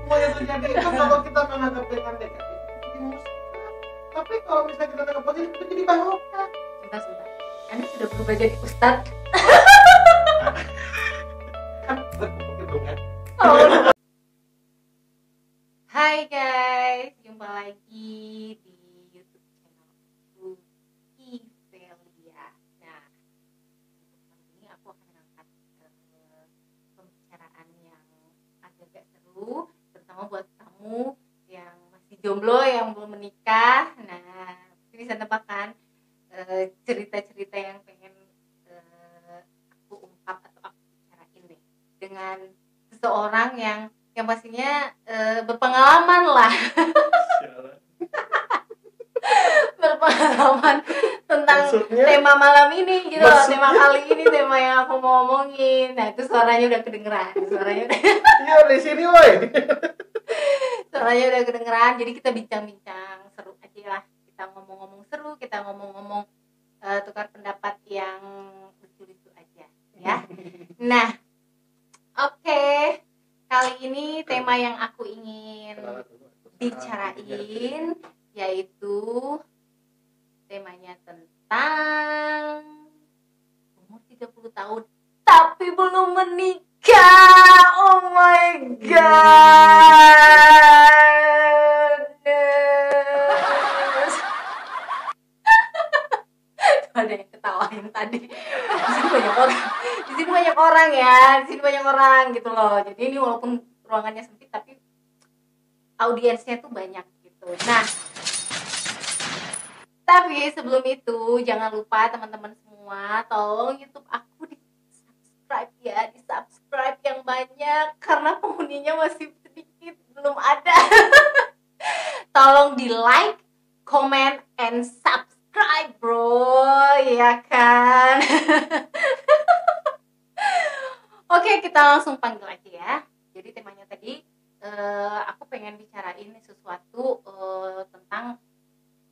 semuanya terjadi itu kalau kita menganggap dengan negatif itu jadi musibah. Tapi kalau misalnya kita menganggap positif itu jadi barokah. Sebentar. Anda sudah berubah jadi ustadz. Kan begitu kan. Oh. Hai guys, jumpa lagi di YouTube channel Ivelia. Nah, untuk kali ini aku akan mengangkat pembicaraan yang agak-agak seru, terutama buat kamu yang masih jomblo, yang belum menikah. Nah, bisa tebak kan cerita-cerita yang pengen aku ungkap atau aku bicarain nih dengan seseorang yang pastinya berpengalaman lah. Berpengalaman tentang maksudnya, tema malam ini gitu loh, tema kali ini, tema yang aku mau ngomongin. Nah itu suaranya udah kedengeran, iya di sini woi. Suaranya udah kedengeran, jadi kita bincang-bincang seru aja lah, kita ngomong-ngomong seru, kita ngomong-ngomong tukar pendapat yang lucu-lucu aja ya. Nah oke. Kali ini tema yang aku ingin bicarain yaitu temanya tentang umur 30 tahun tapi belum menikah. Oh my god. Ada yang ketawain tadi. Di sini banyak orang ya. Di sini banyak orang gitu loh. Jadi ini walaupun ruangannya sempit tapi audiensnya tuh banyak gitu. Nah, tapi sebelum itu jangan lupa teman-teman semua, tolong YouTube aku di-subscribe ya, di-subscribe yang banyak karena penghuninya masih sedikit, belum ada. Tolong di-like, comment, and subscribe bro, ya kan? Oke, kita langsung panggil aja ya. Jadi temanya tadi aku pengen bicarain sesuatu tentang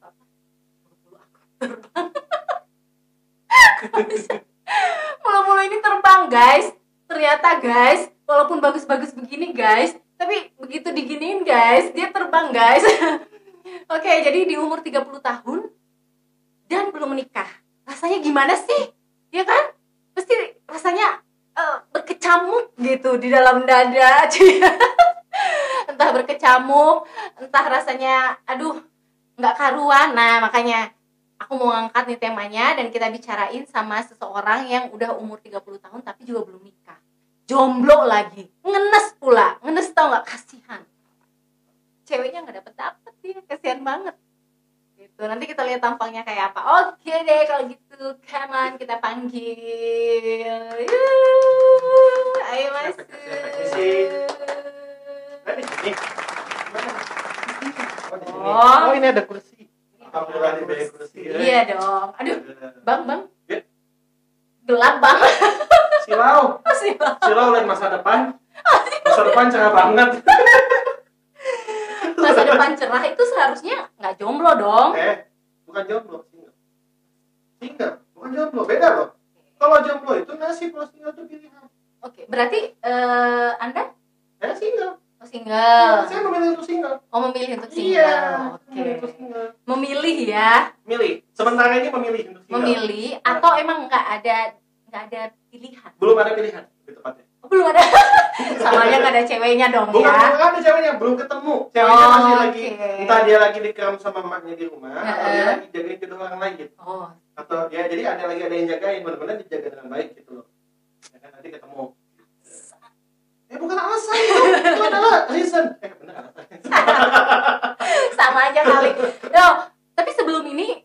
apa? Bulu-bulu aku terbang. Bulu-bulu ini terbang guys. Ternyata guys, walaupun bagus-bagus begini guys, tapi begitu diginiin guys, dia terbang guys. Oke, jadi di umur 30 tahun dan belum menikah. Rasanya gimana sih? Ya kan? Pasti rasanya berkecamuk gitu di dalam dada. Entah berkecamuk, entah rasanya aduh nggak karuan. Nah makanya aku mau ngangkat nih temanya dan kita bicarain sama seseorang yang udah umur 30 tahun tapi juga belum nikah, jomblo lagi, ngenes pula. Ngenes tau nggak? Kasihan, ceweknya nggak dapet dia, kasihan banget gitu. Nanti kita lihat tampangnya kayak apa. Oke deh kalau gitu, come on, kita panggil. Ayo masuk. Oh ini ada kursi. Alhamdulillah dibayar kursi ya. Iya dong. Aduh, bang. Gelap bang. Silau lain masa depan. Masa depan cerah banget. Masa depan cerah itu seharusnya nggak jomblo dong. Bukan jomblo, single. Bukan jomblo, beda loh. Kalau jomblo itu nasib, kalau single itu pilihan. Oke, berarti Anda? Saya single. Oh, single. Saya memilih untuk single. Oh, memilih untuk single. Iya. Oke. Single. Memilih ya. Milih. Sementara ini memilih untuk single. Memilih atau emang nggak ada pilihan? Belum ada pilihan, lebih tepatnya. Oh, belum ada. Salahnya nggak ada ceweknya dong. Bukan, ya. Bukan ada ceweknya, belum ketemu. Ceweknya masih lagi, okay. Entah dia lagi dikram sama emaknya di rumah, atau dia lagi jagain jodoh orang lain. Oh. Atau ya, jadi ada yang jagain, benar-benar dijaga dengan baik gitu loh. Ya kan, nanti ketemu. Bukan alasan itu adalah reason. Benar alasan. Sama aja kali. Loh, tapi sebelum ini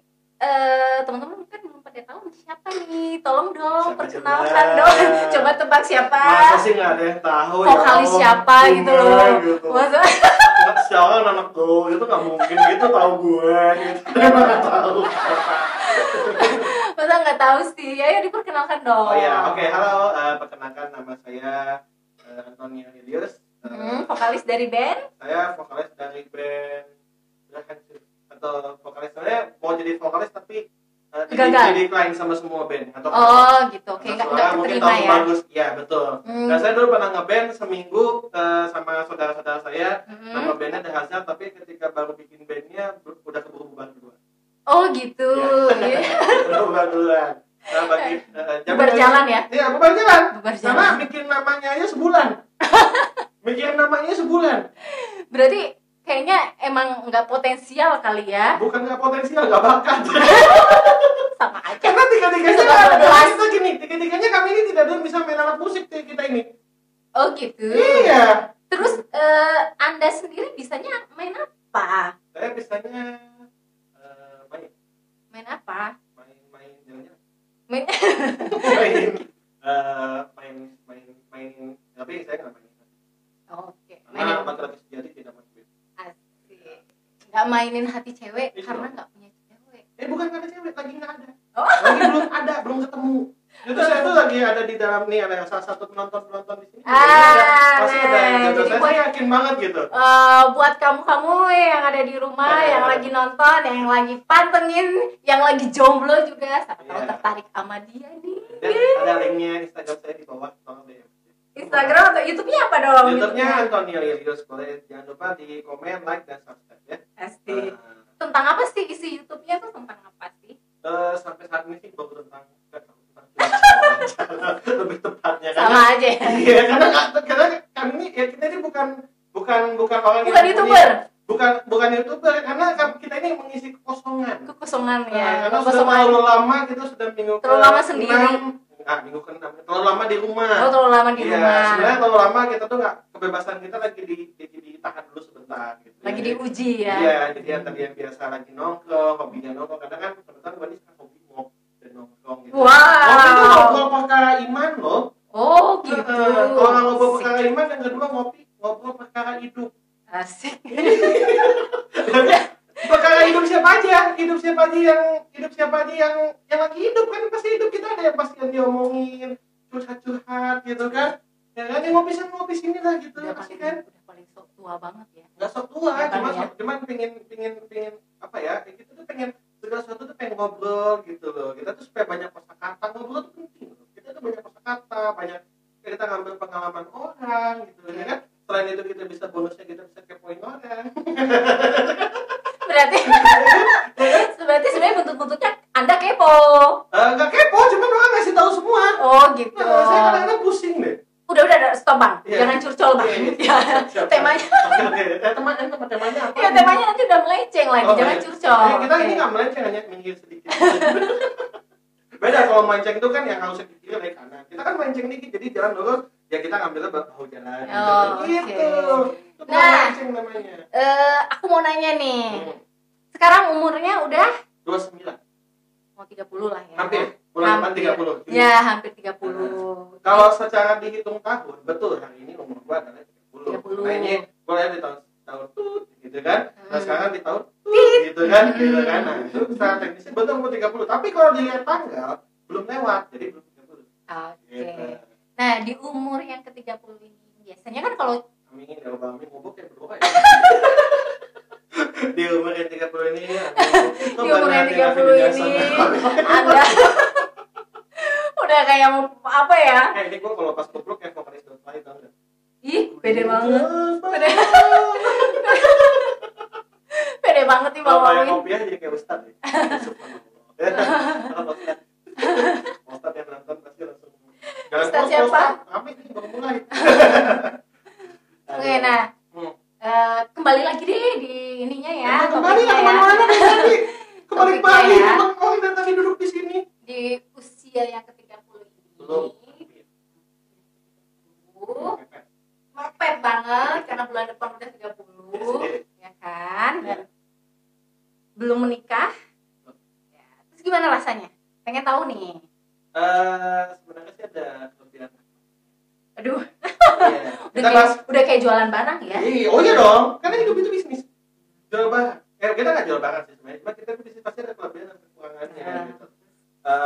teman-teman kan belum pada tahu siapa nih. Tolong dong perkenalkan dong. Coba tebak siapa. Masa sih nggak ada yang tahu. Vokalis siapa gitu loh. Gitu. Masa siapa anak tuh itu nggak mungkin gitu tahu gue gitu. Nggak tahu. Masa nggak tahu sih. Ayo diperkenalkan dong. Oh ya, oke. Halo, perkenalkan nama saya Antonio Lilius. Vokalis dari band? Saya vokalis dari band atau vokalis saya mau jadi vokalis tapi gagal. Decline sama semua band atau gitu. Oke, enggak keterima ya. Bagus. Ya, betul. Nah, saya dulu pernah ngeband seminggu sama saudara-saudara saya Hazard, tapi ketika baru bikin bandnya udah keburu bubar duluan. Oh gitu. Ya. Udah bubar duluan. Nah, bagi Bubar jalan ya? Iya, bubar jalan. Bubar Karena jalan. bikin namanya aja sebulan. Bikin namanya sebulan. Berarti kayaknya emang nggak potensial kali ya? Bukan nggak potensial, nggak bakat. Sama aja. Karena tiga-tiganya kita gini, tiga-tiganya kami ini tidak ada yang bisa main alat musik kita ini. Oh gitu. Iya. Terus Anda sendiri bisanya main apa? Saya bisanya Main apa? main jalan-jalan. Main main tapi saya nggak main. Oke. Karena laki-laki sejati tidak main. Asik. Nggak mainin hati cewek Iya. karena nggak punya cewek. Bukan karena cewek, lagi nggak ada. Oh. Lagi belum ketemu. Itu saya tuh lagi ada di dalam nih, ada salah satu penonton di sini. Pasti ada yang jodoh jadi saya yakin banget gitu. Buat kamu yang ada di rumah, yang lagi nonton, yang lagi pantengin, yang lagi jomblo juga, siapa tahu Iya. tertarik sama dia nih. Dan ada linknya Instagram saya di bawah, tolong DM. Instagram atau YouTube-nya apa dong? YouTube-nya Antonio Lilius. Boleh jangan lupa di komen, like, dan subscribe ya. Pasti. Tentang apa sih isi YouTube-nya tuh, tentang apa sih? Sampai saat ini sih baru tentang cuaca. Lebih tepatnya Sama aja ya. Iya, karena kami ini ya, kita ini bukan orang Bukan yang YouTuber. bukan YouTuber, karena kita ini mengisi kekosongan. Kekosongan ya. Karena sudah terlalu lama kita sudah minggu Terlalu lama sendiri. Minggu ke-6 terlalu lama di rumah. Oh, terlalu lama di Iya, rumah. sebenarnya terlalu lama kita tuh nggak, kebebasan kita lagi ditahan dulu sebentar gitu. Lagi ya. diuji ya. Iya, jadi yang tadi yang biasa lagi nongkrong, hobinya nongkrong, kadang kan kebetulan gue ini sekarang hobi ngop dan nongkrong gitu. Wow. Ngopi itu ngobrol perkara iman loh. Oh gitu. Kalau nggak ngobrol Asik. perkara iman, yang kedua ngobrol perkara hidup. Asik. Perkara hidup siapa aja yang lagi hidup, kan pasti hidup kita ada yang pasti yang diomongin, curhat gitu kan. Ya kan, yang ngopi sini lah gitu, pasti kan. Udah paling sok tua banget ya. Nggak sok tua, Ya, kan, cuman pengen apa ya, kayak gitu tuh pengen segala sesuatu tuh pengen ngobrol gitu loh. Kita tuh supaya banyak kosakata, ngobrol tuh penting loh. Kita tuh banyak kosakata, banyak kita ngambil pengalaman orang gitu ya kan. Selain itu kita bisa bonusnya, kita bisa kepoin orang. Berarti sebenarnya bentuk-bentuknya Anda kepo. Nggak kepo, cuman orang ngasih tahu semua. Oh gitu. Saya kadang-kadang pusing deh. Udah stop bang. Iya. Jangan curcol bang. Iya. Ya, temanya. Oke. Temanya apa? Ya temanya nanti udah melenceng lagi. Oh, Jangan iya. curcol. Kita Oke. ini nggak melenceng, hanya minggir sedikit. Beda kalau melenceng itu kan yang harusnya ke kiri naik kanan. Kita kan melenceng dikit, jadi jalan lurus, ya kita ngambilnya bahu jalan. Oh, gitu. oke. Itu Nah. melenceng namanya. Aku mau nanya nih. Sekarang umurnya udah 29. mau 30 lah ya. Hampir. Bulan depan 30. Ya, hampir 30. Kalau secara dihitung tahun, betul hari ini umur gua adalah 30. 30. Nah, ini gua lihat di tahun tut gitu kan. Nah, Hmm. sekarang di tahun tut gitu kan. Nah, itu secara teknisnya betul umur 30. Tapi kalau dilihat tanggal belum lewat, jadi belum 30. Oke. Gitu. Nah, di umur yang ke-30 ini biasanya kan kalau Amin, ya Allah, amin, ngobok ya berdoa ya. Di umur yang 30 ini, di umur yang 30 ini Anda udah kayak apa ya? Ini gua kalau pas kupluk kayak vokalis Don't Fly, tau gak? Ih, pede banget. Pede banget nih Kalau kayak ngomongin. kopi aja jadi kayak Ustadz ya. Subhanallah. Ustadz yang nonton pasti langsung. Jangan Ustadz close, siapa? Ustadz. Amin, ini baru mulai. Oke, nah Hmm. kembali lagi deh di ininya ya. Kembali topiknya ya kemana-mana nih tadi. Kembali Topiknya Bali, ya. kembali dan tadi duduk di sini. Di usia yang ke-30 ini. Belum. Mepet banget karena bulan depan udah 30, ya kan? Dan belum menikah. Ya, terus gimana rasanya? Pengen tahu nih. Sebenarnya sih ada kelebihan. Aduh, Iya. Kita bahas. udah kayak jualan barang ya. Oh iya dong, karena hidup itu bisnis. Jual barang. Kita nggak jual barang sih sebenarnya, cuma kita bisnis pasti ada kelebihan dan kekurangannya Ya. gitu.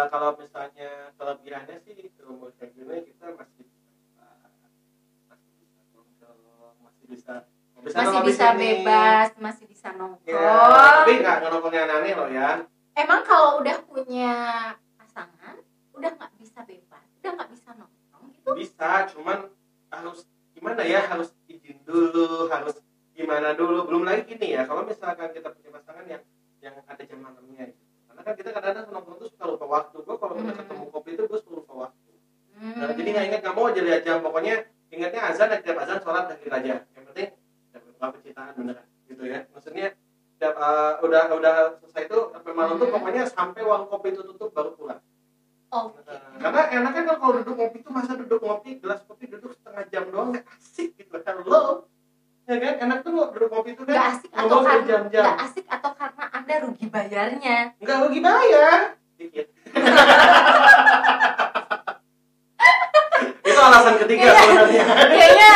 Kalau misalnya kelebihannya sih di umur kayak gini kita masih Masih bisa bebas, masih bisa nongkrong. Ya, tapi nggak nongkrong yang aneh loh ya. Emang kalau udah punya pasangan, udah nggak bisa bebas, udah nggak bisa nongkrong gitu? Bisa, cuman harus gimana ya, harus izin dulu, harus gimana dulu, belum lagi gini ya, kalau misalkan kita punya pasangan yang ada jam malamnya gitu. Karena kan kita kadang-kadang nongkrong tuh suka lupa waktu. Gue kalau udah ketemu kopi itu gue suka lupa waktu. Nah, jadi nggak ingat, nggak mau aja lihat jam, pokoknya ingatnya azan, tiap azan sholat akhir aja. Yang penting dapat pencitraan beneran gitu ya. Maksudnya udah selesai itu sampai malam tuh pokoknya sampai warung kopi itu tutup baru pulang. Karena enaknya kan kalau duduk ngopi itu, masa duduk ngopi gelas kopi duduk setengah jam doang, nggak asik gitu. Hello, ya kan? Enak tuh duduk ngopi itu kan nggak asik atau karena nggak asik atau karena Anda rugi bayarnya? Nggak rugi bayar dikit. Itu alasan ketiga sebenarnya. Kayaknya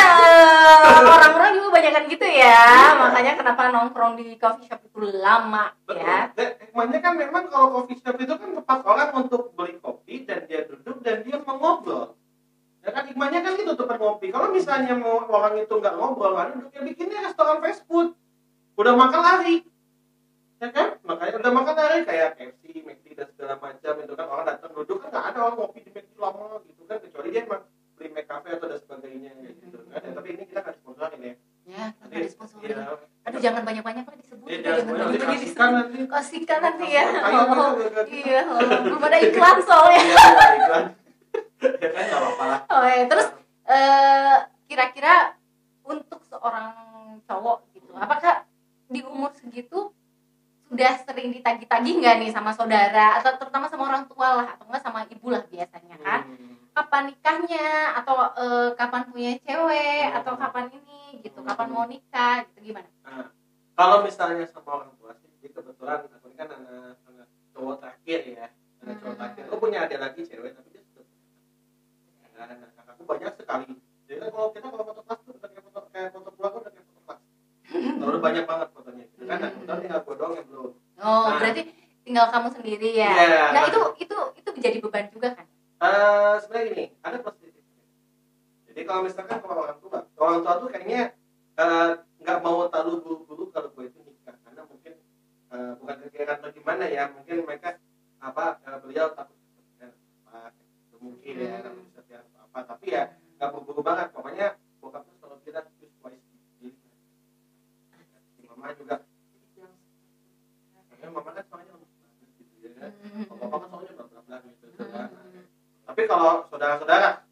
orang-orang juga banyakan gitu ya. Makanya kenapa nongkrong di coffee shop itu lama. Betul. Ya. Hikmahnya kan memang kalau coffee shop itu kan tempat orang untuk beli kopi dan dia duduk dan dia mengobrol. Ya kan hikmahnya kan itu tempat ngopi. Kalau misalnya mau orang itu nggak ngobrol, nggak duduk, ya bikinnya restoran fast food. Udah makan lari. Ya kan? Makanya udah makan lari kayak KFC, McD dan segala macam itu kan, orang datang duduk kan nggak ada orang ngopi di McD lama gitu kan, kecuali dia emang beli McCafe atau dan sebagainya gitu kan. Ya, tapi ini kita nggak sponsorin ya. Ya, kita nggak sponsorin. Aduh, jangan banyak-banyak lah disebut. Ya, jangan banyak disebut. Kasihkan nanti ya. Iya, belum ada iklan soalnya. Iya, iklan. Ya kan nggak apa-apa lah. Terus kira-kira untuk seorang cowok gitu, apakah di umur segitu sudah sering ditagih-tagih nggak nih sama saudara atau terutama sama orang tua lah, atau enggak sama ibu lah biasanya kan, kapan nikahnya atau kapan punya cewek atau kapan ini gitu, kapan mau nikah gitu, gimana? Nah, kalau misalnya sama orang tua sih, jadi kebetulan aku ini kan anak cowok terakhir ya, anak cowok terakhir. Aku punya adik lagi cewek tapi dia sudah punya anak. Kakakku banyak sekali. Jadi kan kalau foto kelas tuh udah kayak foto keluarga, udah kayak foto kelas. Udah banyak banget fotonya gitu kan. Nah, kebetulan tinggal gue doang yang belum. Berarti tinggal kamu sendiri ya. Nah, itu menjadi beban juga kan? Sebenarnya gini, ada positif. Jadi kalau misalkan orang tua tuh kayaknya nggak mau terlalu buru-buru kalau gue itu nikah, karena mungkin bukan kegiatan atau gimana ya, mungkin mereka beliau takut mungkin ya, takut bisa apa, tapi ya nggak buru-buru banget. Pokoknya bokap tuh kalau kita choose wisely. Mama juga, mama kan soalnya lembut banget gitu ya, bapak kan soalnya bla gitu kan. Tapi kalau saudara-saudara,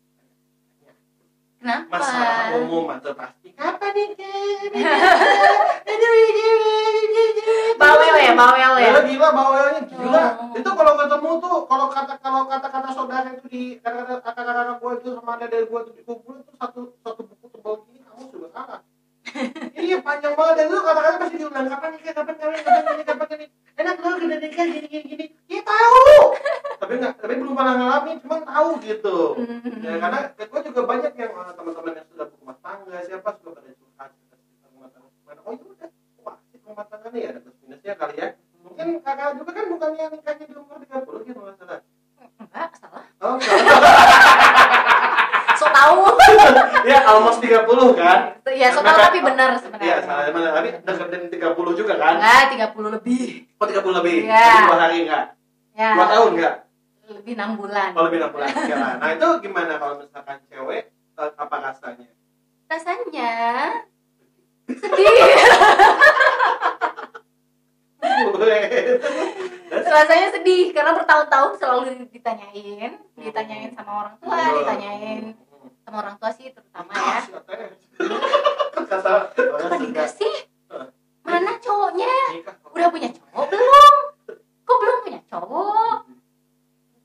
kenapa? Masalah umum atau pasti kapan nih? Bawel ya. Gila bawelnya gila. Itu kalau ketemu tuh, kalau kata-kata saudara itu di kata-kata gue itu sama ada dari gue itu dikumpulin tuh satu buku tebal gini, kamu sudah salah. Iya panjang banget, dan itu kata-kata pasti diulang, kapan nikah. Enak loh udah nikah gini. Iya tahu. Tapi belum pernah ngalamin, cuma tahu gitu. Ya, karena gue juga banyak yang teman-teman yang sudah berumah tangga, siapa suka pada curhat rumah tangga gimana. Oh yaudah, asik rumah tangga nih, ada plus minusnya kali ya. Mungkin kakak juga kan bukannya nikahnya di umur 30 gitu, nggak salah. Enggak, salah. Oh, salah. So tahu. Ya, almost 30 kan? Ya, so tahu tapi benar sebenarnya. Iya, salah benar. Tapi dekat dari 30 juga kan? Enggak, 30 lebih. Oh, 30 lebih. Ya. 2 hari enggak? Ya. 2 tahun enggak? Lebih 6 bulan. Oh, lebih 6 bulan. Ya, nah, itu gimana kalau misalkan cewek, apa rasanya? Rasanya sedih. Rasanya sedih karena bertahun-tahun selalu ditanyain sama orang tua, ditanyain sama orang tua sih terutama ya. Kapan nikah sih? Mana cowoknya? Udah punya cowok belum? Kok belum punya cowok?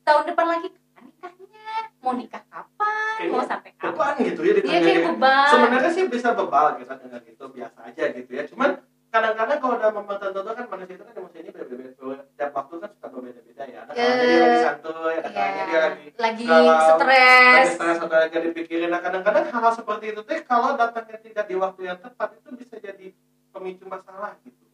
Tahun depan lagi kapan nikahnya? Mau nikah kapan? Mau sampai kapan? Beban gitu ya ditanya. Iya, kayak beban. Sebenarnya sih bisa bebal kita dengan itu biasa aja gitu ya. Cuman kadang-kadang kalau udah memang tertentu kan manusia itu kan emosi ini beda-beda. Tiap waktu kan suka berbeda-beda ya. Ada kalanya dia lagi santuy, ada kalanya dia lagi stres atau lagi dipikirin. Nah, kadang-kadang hal seperti itu tuh kalau datangnya tidak di waktu yang tepat itu bisa jadi pemicu masalah gitu.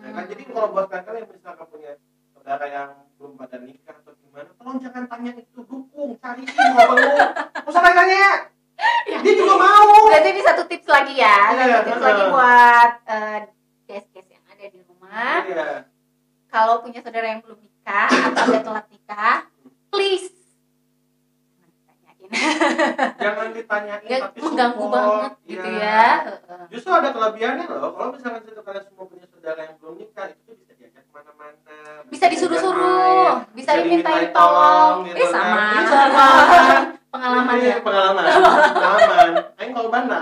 Ya kan? Jadi kalau buat kalian yang misalkan punya saudara yang belum pada nikah atau gimana, tolong jangan tanya itu, dukung, cariin ngobrol. Usah tanya. Dia juga mau. Berarti ini satu tips lagi ya. Satu tips lagi buat guys-guys yang ada di rumah. Iya. Kalau punya saudara yang belum nikah atau udah telat nikah, please mungkin. Jangan ditanyain Nggak tapi mengganggu support. banget gitu Iya. ya. Justru ada kelebihannya loh. Kalau misalkan kalian semua punya saudara yang belum nikah, itu bisa diajak kemana-mana. Bisa disuruh-suruh, diajak main, bisa dimintain dimintain tolong. gitu Sama. kan. Iya, sama. Pengalaman Iya, ya. pengalaman. Aing korban lah.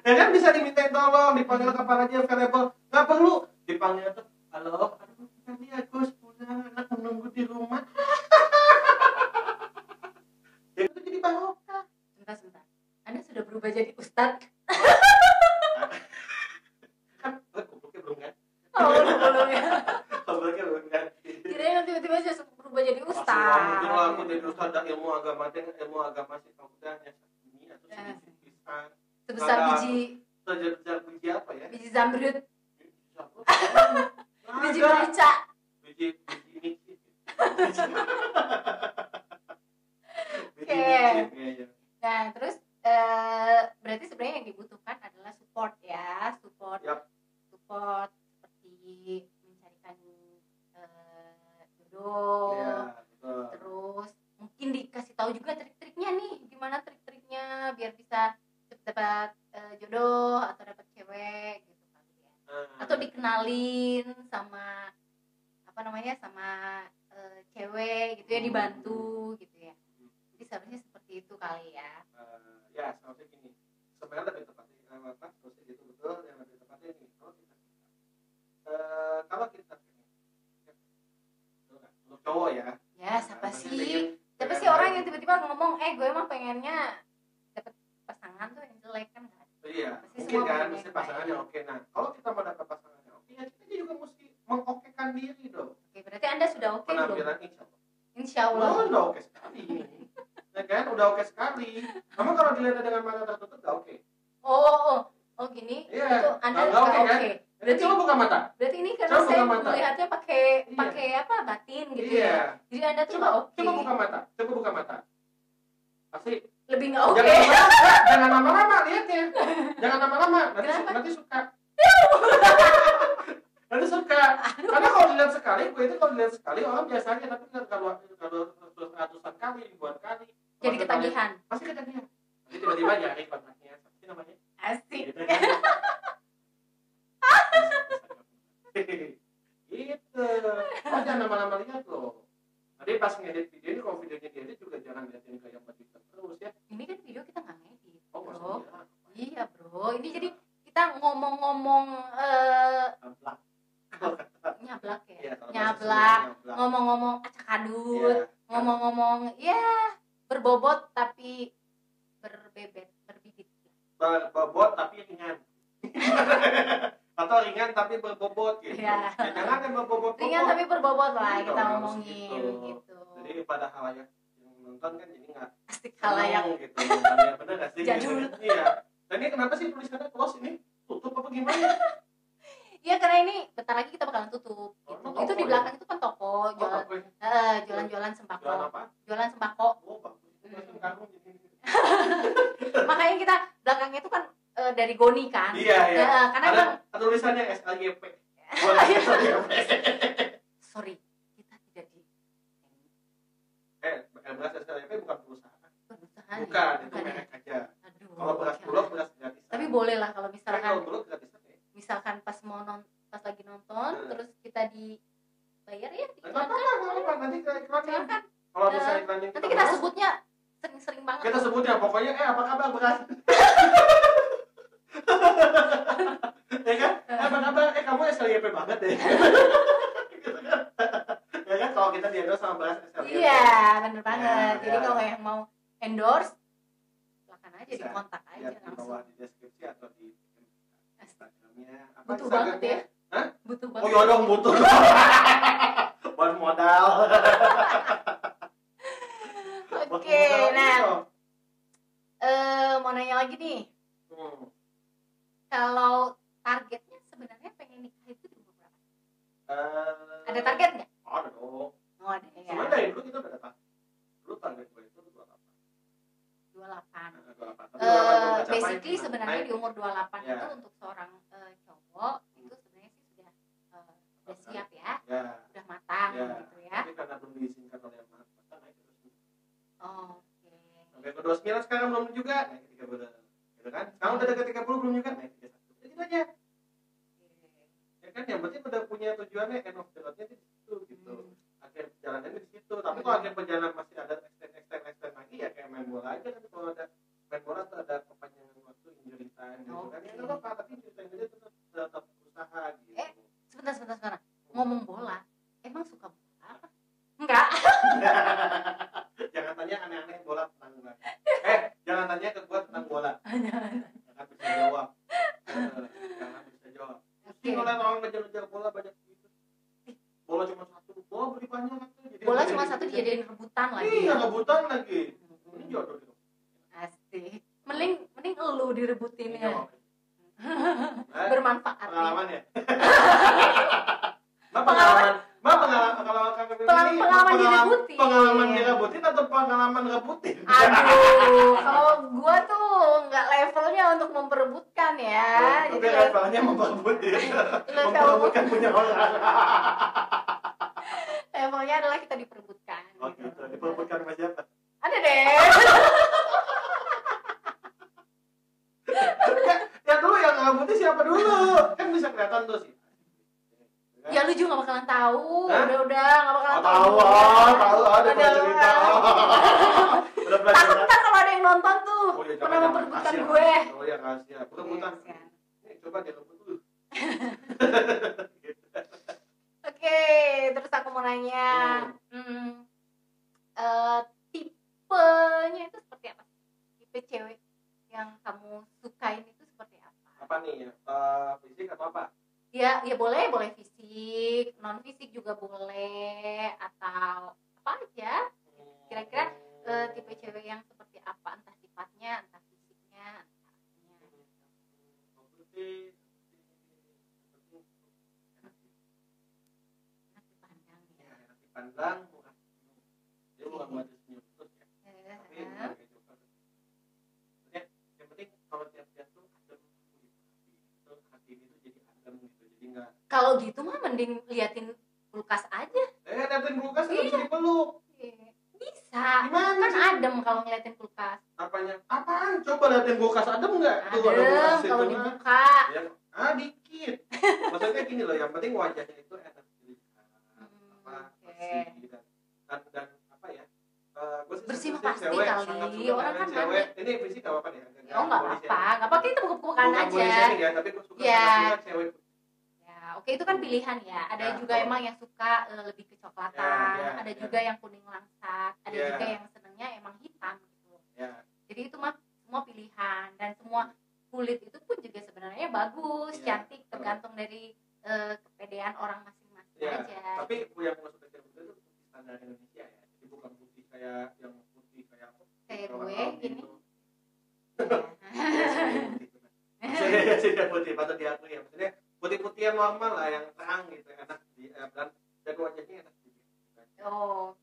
Ya kan bisa dimintain tolong, dipanggil kapan aja available. Nggak perlu dipanggil tuh, halo, aduh tadi aku pulang, anak menunggu di rumah. Ya itu jadi barokah. Sebentar. Anda sudah berubah jadi ustadz? Kan gobloknya belum kan? Oh, belum ya. Gobloknya belum kan? Kirain tiba-tiba saya berubah jadi Mungkin ustadz. lah aku jadi ustadz dan ilmu agama sih kamu udah ini atau sedikit pisang. Sebesar biji Sebesar biji apa ya? biji zamrud, biji Ada. merica. Biji ini. Oke. Nah, terus berarti sebenarnya yang dibutuhkan adalah support ya, support seperti mencarikan jodoh. Iya, betul. Terus mungkin dikasih tahu juga trik-triknya nih, gimana trik-triknya biar bisa cepet dapat jodoh atau dapat cewek gitu kali ya. Atau dikenalin sama sama cewek gitu ya, dibantu gitu ya. Jadi seharusnya seperti itu kali ya. Ya, seharusnya gini. Sebenarnya lebih tepatnya seharusnya gitu betul. Yang lebih tepatnya ini kalau kita untuk cowok ya. Ya, siapa Maksudnya sih orang yang tiba-tiba ngomong, gue emang pengennya dapet pasangan tuh yang jelek kan nggak? Iya, Pasti mungkin semua kan, pengen mesti yang pasangannya baik. oke. Nah, kalau kita mau dapat pasangannya oke, ya kita juga mesti mengokekan diri dong. Oke, berarti Anda sudah oke belum? Penampilan Insya Allah. udah oke sekali. Ya kan, udah oke sekali. Kamu kalau dilihat dengan mata tertutup nggak oke. Oh gini. Iya, Itu Anda nggak oke kan? oke. Berarti coba buka mata. Berarti ini karena Coba saya buka mata. melihatnya pakai apa batin gitu Iya. ya. Jadi Anda tuh nggak oke. Coba buka mata. Pasti. Lebih nggak oke. Jangan lama-lama lihatnya. Jangan lama-lama. Nanti suka. Nanti suka. Karena kalau dilihat sekali, orang biasanya tapi kalau ratusan kali, ribuan kali. Jadi ketagihan. Pasti ketagihan. Nanti tiba-tiba nyari kontaknya. Apa namanya? Asik. Gitu kan. Gitu. Oh, jangan lama-lama lihat loh. Nanti pas ngedit video ini, kalau videonya diedit juga jangan liatin kayak begitu terus ya. Ini kan video kita nggak ngedit, Oh, bro. maksudnya. Iya, bro. Ini jadi kita ngomong-ngomong nyablak ya. Iya, kalau Nyablak, bahasa ngomong-ngomong acak-adut, Iya. ngomong-ngomong ya berbobot tapi berbibit. Berbobot tapi ringan. Atau ringan tapi berbobot gitu. Iya. Ya, jangan yang berbobot. Ringan tapi berbobot lah Iya, kita harus ngomongin gitu. Jadi pada halayak yang nonton kan jadi nggak Asik halayak. seneng gitu. Ya, bener nggak sih? Jadul. Iya. Dan ini kenapa sih tulisannya close ini? Tutup apa gimana? Iya, karena ini bentar lagi kita bakalan tutup. Oh, Gitu. toko Itu di ya? belakang itu kan toko jualan Apa ini? jualan-jualan sembako. Jualan apa? Jualan sembako. Oh, bagus. Langsung kangkung jadi. Makanya kita belakangnya itu kan dari Goni kan. Iya. Karena Ada emang tulisannya SLYP. Bukan SLYP. sorry, kita tidak di Beras SLYP bukan perusahaan. perusahaan. Bukan, ya? itu merek aja. Aduh. Kalau beras oke. bulog beras gratisan. Tapi boleh lah kalau Kalau misalkan bulog gratisan ya. pas pas lagi nonton terus kita dibayar ya Nggak apa-apa, nanti kita iklanin. silakan. Kalau bisa iklanin Nanti kita sebutnya sering-sering banget. Kita sebutnya pokoknya apa kabar beras? Ya kan? Apa kabar? Kamu SLYP banget deh. Gitu kan? Ya kan kalau kita di-endorse sama beras SLYP. Iya, bener banget. Ya, Jadi ya. kalau yang mau endorse silakan aja Bisa. di kontak aja Lihat di langsung. bawah di deskripsi atau di Instagramnya. Apa Butuh Instagramnya? banget ya. Hah? Butuh Oh banget. iya dong butuh. Buat modal. Oke, nah mau nanya lagi nih. Kalau targetnya sebenarnya pengen nikah itu di umur berapa? Ada target nggak? Ada dong. Oh, ada ya. Sebenarnya dari dulu kita udah dapat. Dulu target gue itu 28. 28. 28. Basically sebenarnya di umur 28 Ya. itu untuk seorang cowok itu sebenarnya sih sudah siap ya, Ya. udah matang Ya. gitu ya. Tapi karena belum diizinkan oleh yang maha kuasa, naik terus. Oke. Sampai ke 29 sekarang belum juga, naik ke 30. Gitu kan? Sekarang udah dekat 30 belum juga, naik ke 31. Gitu aja. Ya kan, yang penting udah punya tujuannya, end of the road-nya di situ gitu. Akhir perjalanannya di situ. Tapi kalau akhir perjalanan masih ada extend lagi ya kayak main bola aja kan. Kalau ada main bola tuh ada kepanjangan waktu injury time gitu kan. Ya enggak apa-apa, tapi injury time aja tetap berusaha gitu. Sebentar. Ngomong bola, emang suka bola apa? Enggak. Jangan tanya aneh-aneh bola tentang bola. Jangan tanya ke gua tentang bola. Jangan bisa jawab. Jangan bisa jawab. Mesti ngeliat orang ngejar-ngejar bola banyak gitu. Bola cuma satu, bola beli banyak tuh. Bola cuma satu dijadiin rebutan lagi. Iya, rebutan lagi. Ini jodoh gitu. Asik. Mending elu direbutin ya. Iya. Bermanfaat. Pengalaman ya. Pengalaman direbutin. Pengalaman direbutin atau pengalaman rebutin? Aduh, kalau gua tuh nggak levelnya untuk memperebutkan ya. Tapi levelnya memperebutkan. Memperebutkan punya orang. Levelnya adalah kita diperebutkan. Oh gitu, diperebutkan sama siapa? Ada deh. Ya dulu yang ngerebutin siapa dulu? Kan bisa kelihatan tuh sih. Ya lu juga gak bakalan tahu. Udah gak bakalan tahu. Ada cerita. Takut ntar kalau ada yang nonton tuh pernah memperebutkan gue. Oh ya kasihan. Perebutan. Nih coba direbut dulu. Oke, terus aku mau nanya, tipenya itu seperti apa? Tipe cewek yang kamu sukain itu seperti apa? Apa nih ya? Fisik atau apa? Ya boleh fisik, non fisik juga boleh, atau apa aja. Kira-kira tipe cewek yang seperti apa? Entah sifatnya, entah fisiknya, entah enak dipandang ya. Enak dipandang, bukan. Dia bukan buat senyum terus ya. Tapi bukan kayak joker. Maksudnya yang penting kalau tiap-tiap tuh adem gitu. Hati ini tuh jadi adem gitu. Jadi enggak. Kalau gitu mah mending liatin kulkas aja. Liatin kulkas nggak bisa dipeluk. Bisa. Gimana kan sih? Adem kalau ngeliatin kulkas. Apaan? Coba liatin kulkas adem nggak? Adem kalau dibuka. Ya, dikit. Maksudnya gini loh, yang penting wajahnya itu enak dilihat. Bersih dan apa ya? Bersih mah pasti kali. Orang kan cewek. Ini bersih nggak apa-apa deh. Oh nggak apa-apa kita buka-bukaan aja. Ya, tapi gue suka sama cewek. Oke, itu kan pilihan ya. Ada juga emang yang suka lebih kecoklatan, ada juga yang kuning langsat, ada juga yang senengnya emang hitam gitu. Jadi itu mah semua pilihan dan semua kulit itu pun juga sebenarnya bagus, cantik, tergantung dari kepedean orang masing-masing aja. Tapi yang gue suka cewek itu putih standar Indonesia ya. Jadi bukan putih kayak yang putih kayak apa? Kayak gue gini. Iya sih putih patut diakui ya. Maksudnya putih-putih yang normal lah, yang terang gitu, enak di dan wajahnya enak juga.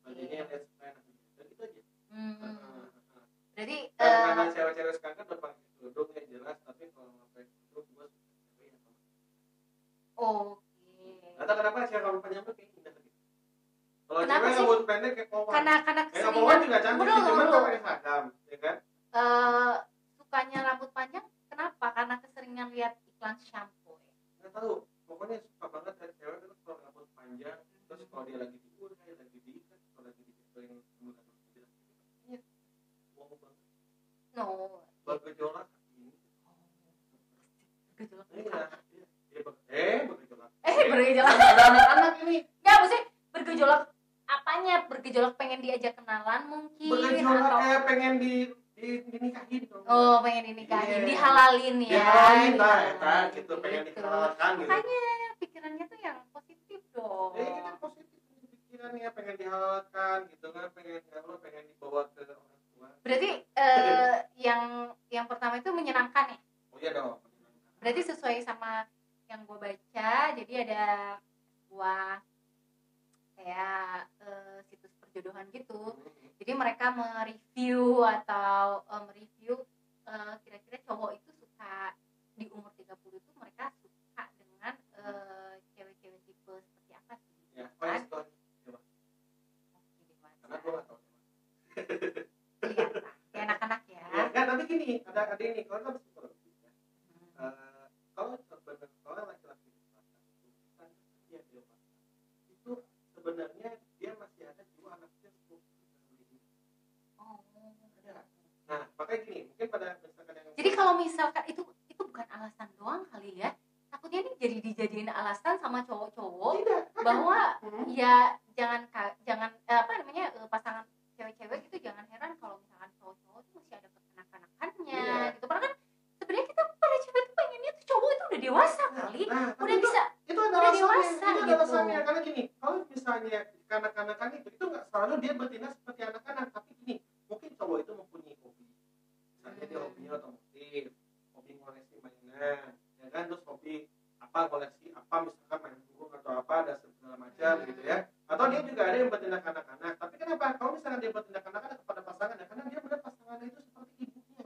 Wajahnya enak dan gitu aja. Jadi karena cewek-cewek sekarang kan berpakai kerudung yang jelas, tapi kalau pakai kerudung gue suka cewek yang sama. Atau kenapa cewek rambut panjang tuh kayak indah gitu. Kalau cewek rambut pendek kayak Wawan. Karena kayak Wawan juga cantik sih, cuman kok pakai seragam, ya kan? Sukanya rambut panjang kenapa? Karena keseringan lihat iklan shampoo ya. Nggak tahu, pokoknya suka banget kan cewek itu kalau rambut panjang, terus kalau dia lagi diurai, lagi diikat, kalau lagi dijatuhin rambut jelas gitu, wow banget. Bergejolak ini. Bergejolak. Bergejolak. Ada anak-anak ini. Nggak, maksudnya bergejolak apanya? Bergejolak pengen diajak kenalan mungkin? Bergejolak kayak pengen dinikahin dong. Pengen dinikahin, dihalalin ya. Dihalalin, gitu, pengen dihalalkan gitu. Makanya pikirannya tuh yang positif dong. Kita positif pikirannya, pengen dihalalkan gitu kan, pengen dibawa ke orang tua. Berarti yang pertama itu menyenangkan ya? Oh iya dong. Berarti sesuai sama yang gue baca, jadi ada sebuah kayak situs perjodohan gitu. Jadi mereka mereview kira-kira cowok itu suka di umur 30 itu mereka suka dengan cewek-cewek tipe seperti apa sih? Ya, story. Coba. Karena gue gak tau. Kelihatan. Kayak anak gini, ada ini kalau kan psikologi ya. Kalau sebenarnya kalau laki-laki dewasa itu bukan dia dewasa, itu sebenarnya dia masih ada jiwa anak kecil sebelum. Oh. Ada. Nah, makanya gini, mungkin pada misalkan yang Jadi kalau misalkan itu bukan alasan doang kali ya. Takutnya ini jadi dijadiin alasan sama cowok-cowok tidak bahwa ya jangan pasangan cewek-cewek itu jangan heran kalau misalkan cowok-cowok itu masih ada kekanak-kanakannya gitu. Karena kan sebenarnya kita pada cewek tuh pengennya tuh cowok itu udah dewasa kali, udah bisa itu ada udah alasannya, dewasa itu ada gitu. alasannya karena gini, kalau misalnya kanak-kanakan itu nggak selalu dia bertindak seperti anak-anak, tapi gini, mungkin cowok itu mempunyai hobi, misalnya dia hobinya otomotif, hobi ngoleksi mainan, ya kan, terus hobi apa koleksi apa misalkan main burung atau apa ada segala macam gitu ya, atau dia juga ada yang bertindak anak-anak, tapi kenapa kalau misalnya dia bertindak anak-anak kepada pasangan ya karena dia melihat pasangannya itu seperti ibunya,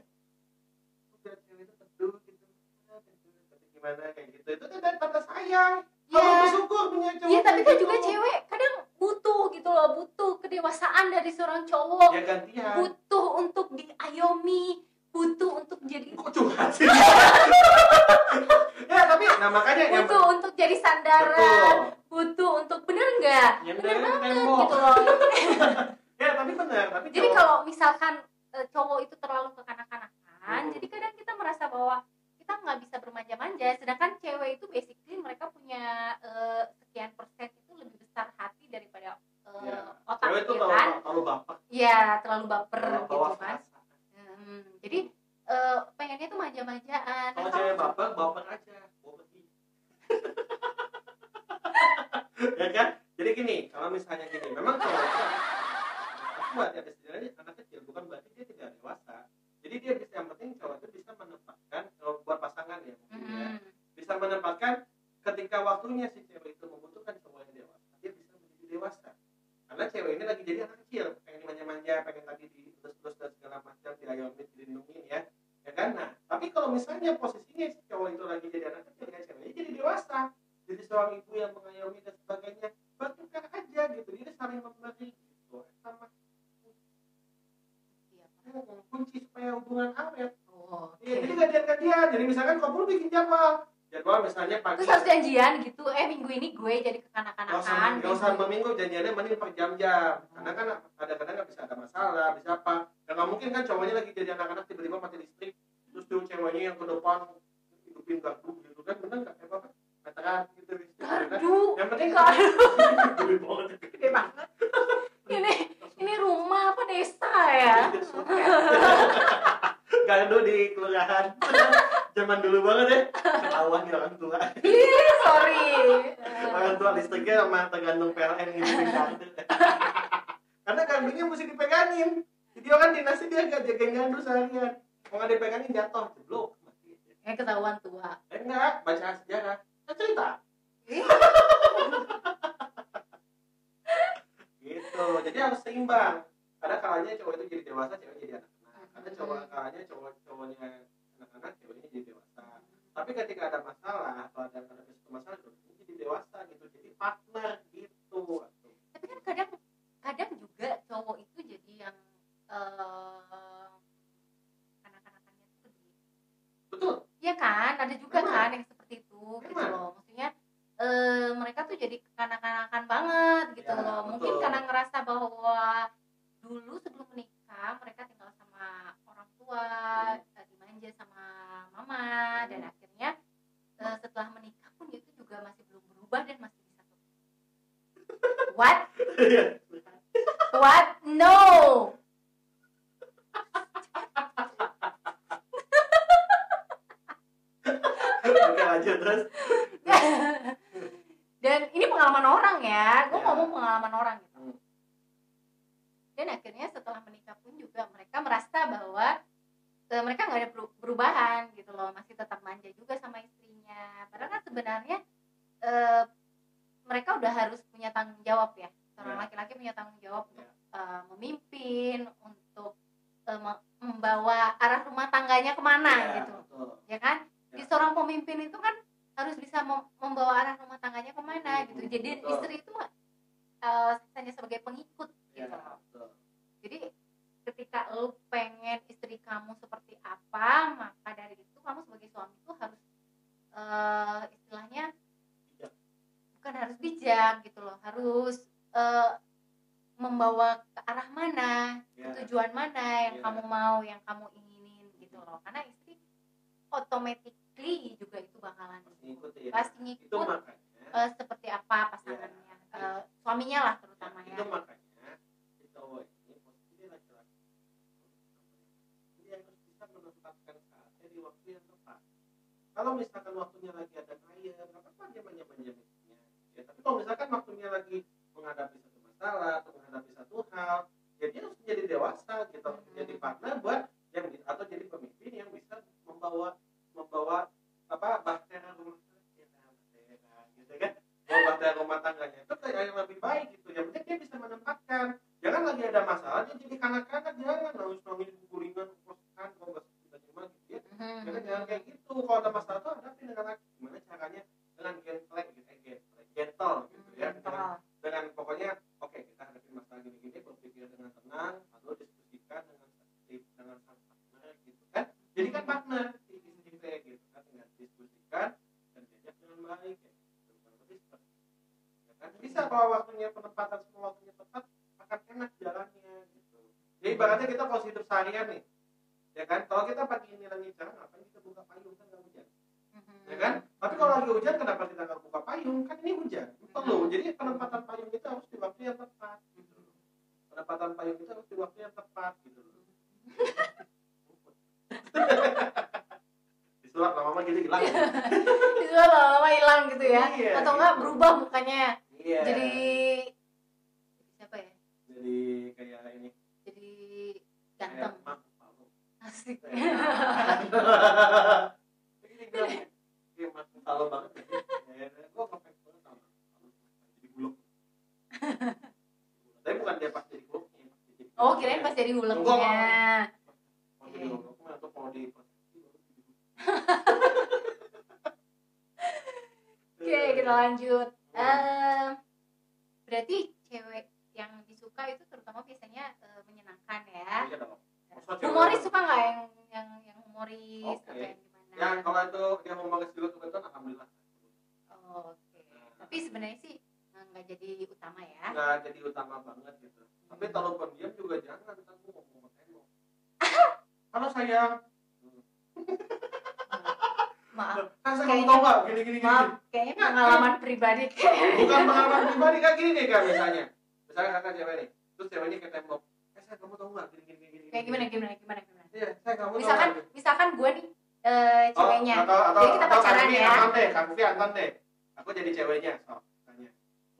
udah cewek itu teduh gitu, tapi gimana kayak gitu, itu kan dari tanda sayang. Kalau bersyukur punya cowok. Iya, tapi kan gitu. juga cewek kadang butuh gitu loh, butuh kedewasaan dari seorang cowok. Ya gantian. Butuh untuk diayomi, butuh untuk jadi kok curhat sih? Ya tapi nah makanya butuh untuk jadi sandaran, butuh untuk bener nggak? Bener banget gitu loh. Ya tapi benar, tapi jadi kalau misalkan cowok itu terlalu kekanak-kanakan, jadi kadang kita merasa bahwa kita nggak bisa bermanja-manja, sedangkan cewek itu basically mereka punya sekian persen itu lebih besar hati daripada otak, cewek itu ya kan? terlalu baper. Iya, terlalu baper gitu kan. Jadi pengennya tuh manja-manjaan. Kalau cewek baper aja, bawa pergi. Ya kan? Jadi gini, kalau misalnya gini, memang cowok itu buat ya istilahnya anak kecil, bukan berarti dia tidak dewasa. Jadi dia bisa, yang penting cowok itu bisa menempatkan, buat pasangan ya mungkin ya, bisa menempatkan ketika waktunya si cewek itu membutuhkan cowok yang dewasa, dia bisa menjadi dewasa. Karena cewek ini lagi jadi anak kecil, pengen dimanja-manja, pengen tadi dielus-elus dan segala macam, diayomi, dilindungi ya kan? Nah, tapi kalau misalnya posisinya si cowok itu lagi jadi anak kecil, ya ceweknya jadi dewasa, jadi seorang ibu yang mengayomi dan sebagainya, bertukar aja gitu, jadi saling memberi gitu, sama kunci supaya hubungan awet. Jadi gantian. Jadi misalkan kamu bikin jadwal misalnya pagi. Terus harus janjian gitu. Minggu ini gue jadi kekanak-kanakan. Gak usah minggu, janjiannya mending per jam-jam. Karena kan kadang-kadang nggak bisa ada masalah, bisa apa. Ya nggak mungkin kan cowoknya lagi jadi anak-anak tiba-tiba mati listrik, terus tuh ceweknya yang ke depan hidupin gardu gitu kan, bener nggak kayak apa? Meteran gitu. Gardu. Yang penting gede banget. Ini rumah apa desa ya? Gardu di kelurahan. Zaman dulu banget ya, ketahuan nih orang tua. Sorry. Orang tua listriknya sama tergantung PLN gitu. Karena gardunya mesti dipegangin. Jadi orang dinasih dia gak jagain gardu seharian. Kalau nggak dipegangin jatuh, jeblok. Ketahuan tua. Enggak, baca sejarah. Kan cerita. Gitu. Jadi harus seimbang. Ada kalanya cowok itu jadi dewasa, cewek jadi anak-anak. Ada kalanya cowoknya anak-anak, ceweknya jadi dewasa. Tapi ketika ada masalah atau ada suatu masalah, cowoknya jadi dewasa gitu. Jadi partner gitu. Tapi kan kadang juga cowok itu jadi yang anak-anakannya tuh gede. Betul. Iya kan, ada juga kan yang seperti itu gitu loh. Maksudnya mereka tuh jadi kekanak-kanakan banget gitu loh. Mungkin karena ngerasa bahwa dulu sebelum menikah mereka tinggal sama orang tua, dimanja sama mama, dan akhirnya setelah menikah pun itu juga masih belum berubah dan masih bisa tuh. What? No. Oke, lanjut terus. Dan ini pengalaman orang ya, gue ngomong pengalaman orang gitu. Dan akhirnya setelah menikah pun juga mereka merasa bahwa mereka nggak ada perubahan gitu loh, masih tetap manja juga sama istrinya. Padahal kan sebenarnya mereka udah harus punya tanggung jawab ya. Seorang laki-laki punya tanggung jawab untuk memimpin, untuk membawa arah rumah tangganya kemana gitu, ya kan? Di seorang pemimpin itu kan harus bisa membawa arah rumah tangganya kemana gitu. Jadi istri itu hanya sebagai pengikut gitu. Jadi ketika lu pengen istri kamu seperti apa istilahnya Bijak. bukan harus bijak gitu loh, harus membawa ke arah mana, Ya. tujuan mana yang Ya. kamu mau, yang kamu inginin gitu loh. Karena istri automatically juga itu bakalan Ngikut ya. pasti Itu ngikut makanya. seperti apa pasangannya, suaminya lah terutama Itu ya. makanya si cowok ini posisi laki-laki dia harus bisa menempatkan saatnya di waktu yang tepat. Kalau misalkan waktunya lagi ada klien, nggak apa-apa dia manja-manja istrinya. Ya, tapi kalau misalkan waktunya lagi menghadapi satu masalah atau menghadapi satu hal, ya dia harus menjadi dewasa gitu, jadi partner buat yang atau jadi pemimpin yang bisa membawa apa bahtera rumah tangga, gitu kan? Membawa bahtera rumah tangganya itu kayak yang lebih baik gitu. Yang penting dia bisa menempatkan. Jangan lagi ada masalah dia jadi kanak-kanak, jangan nangis gulingan kosan kalau nggak suka cuma gitu ya. Jangan kayak gitu. Kalau ada masalah tuh hadapi dengan laki. Gimana caranya dengan gentle gitu, gentle gitu ya. Dengan pokoknya oke, kita hadapi masalah gini-gini, berpikir dengan tenang, lalu diskusikan dengan sang partner gitu kan. Jadi kan partner di istri kayak gitu kan, dengan diskusikan dan diajak dengan baik kayak gitu. Ya kan bisa kalau waktunya penempatan semua waktunya tepat akan enak jalannya gitu. Jadi ibaratnya kita kalau hidup seharian nih, ya kan, kalau kita pagi ini lagi cerah, ngapain kita buka payung kan nggak hujan, ya kan? Tapi kalau lagi hujan, kenapa kita nggak buka payung? Kan ini hujan, perlu. Jadi penempatan payung itu harus di waktu yang tepat, gitu. Penempatan payung itu harus di waktu yang tepat, gitu. Disulap lama-lama gitu hilang. Disulap lama-lama hilang gitu ya? Iya, atau enggak gitu. berubah mukanya? Iya. Jadi siapa ya? Jadi kayak ini. Jadi ganteng. Asik. Ini gue malu banget. Gue ngefans banget sama jadi bulog. Tapi bukan dia pas jadi bulognya. Oh, kirain pas jadi uleknya. Oke, kita lanjut. Berarti cewek yang disuka itu terutama biasanya menyenangkan ya. Iya dong. Humoris suka nggak yang humoris atau yang gimana? Ya kalau itu dia humoris juga kebetulan alhamdulillah. Oke. Tapi sebenarnya sih nggak jadi utama ya. Nggak jadi utama banget gitu. Tapi kalau pendiam juga jangan, kan gue ngomong tembok. Halo sayang. Maaf. Kamu tahu nggak gini. Maaf, kayaknya pengalaman pribadi. Bukan pengalaman pribadi kan gini nih kan misalnya kakak cewek nih, terus ceweknya ke tembok. Sayang kamu tahu nggak gini. Kayak gimana? Iya, sayang kamu Misalkan gue nih ceweknya. Atau jadi kita pacaran ya. Kamu Anton deh. Aku jadi ceweknya, so tanya.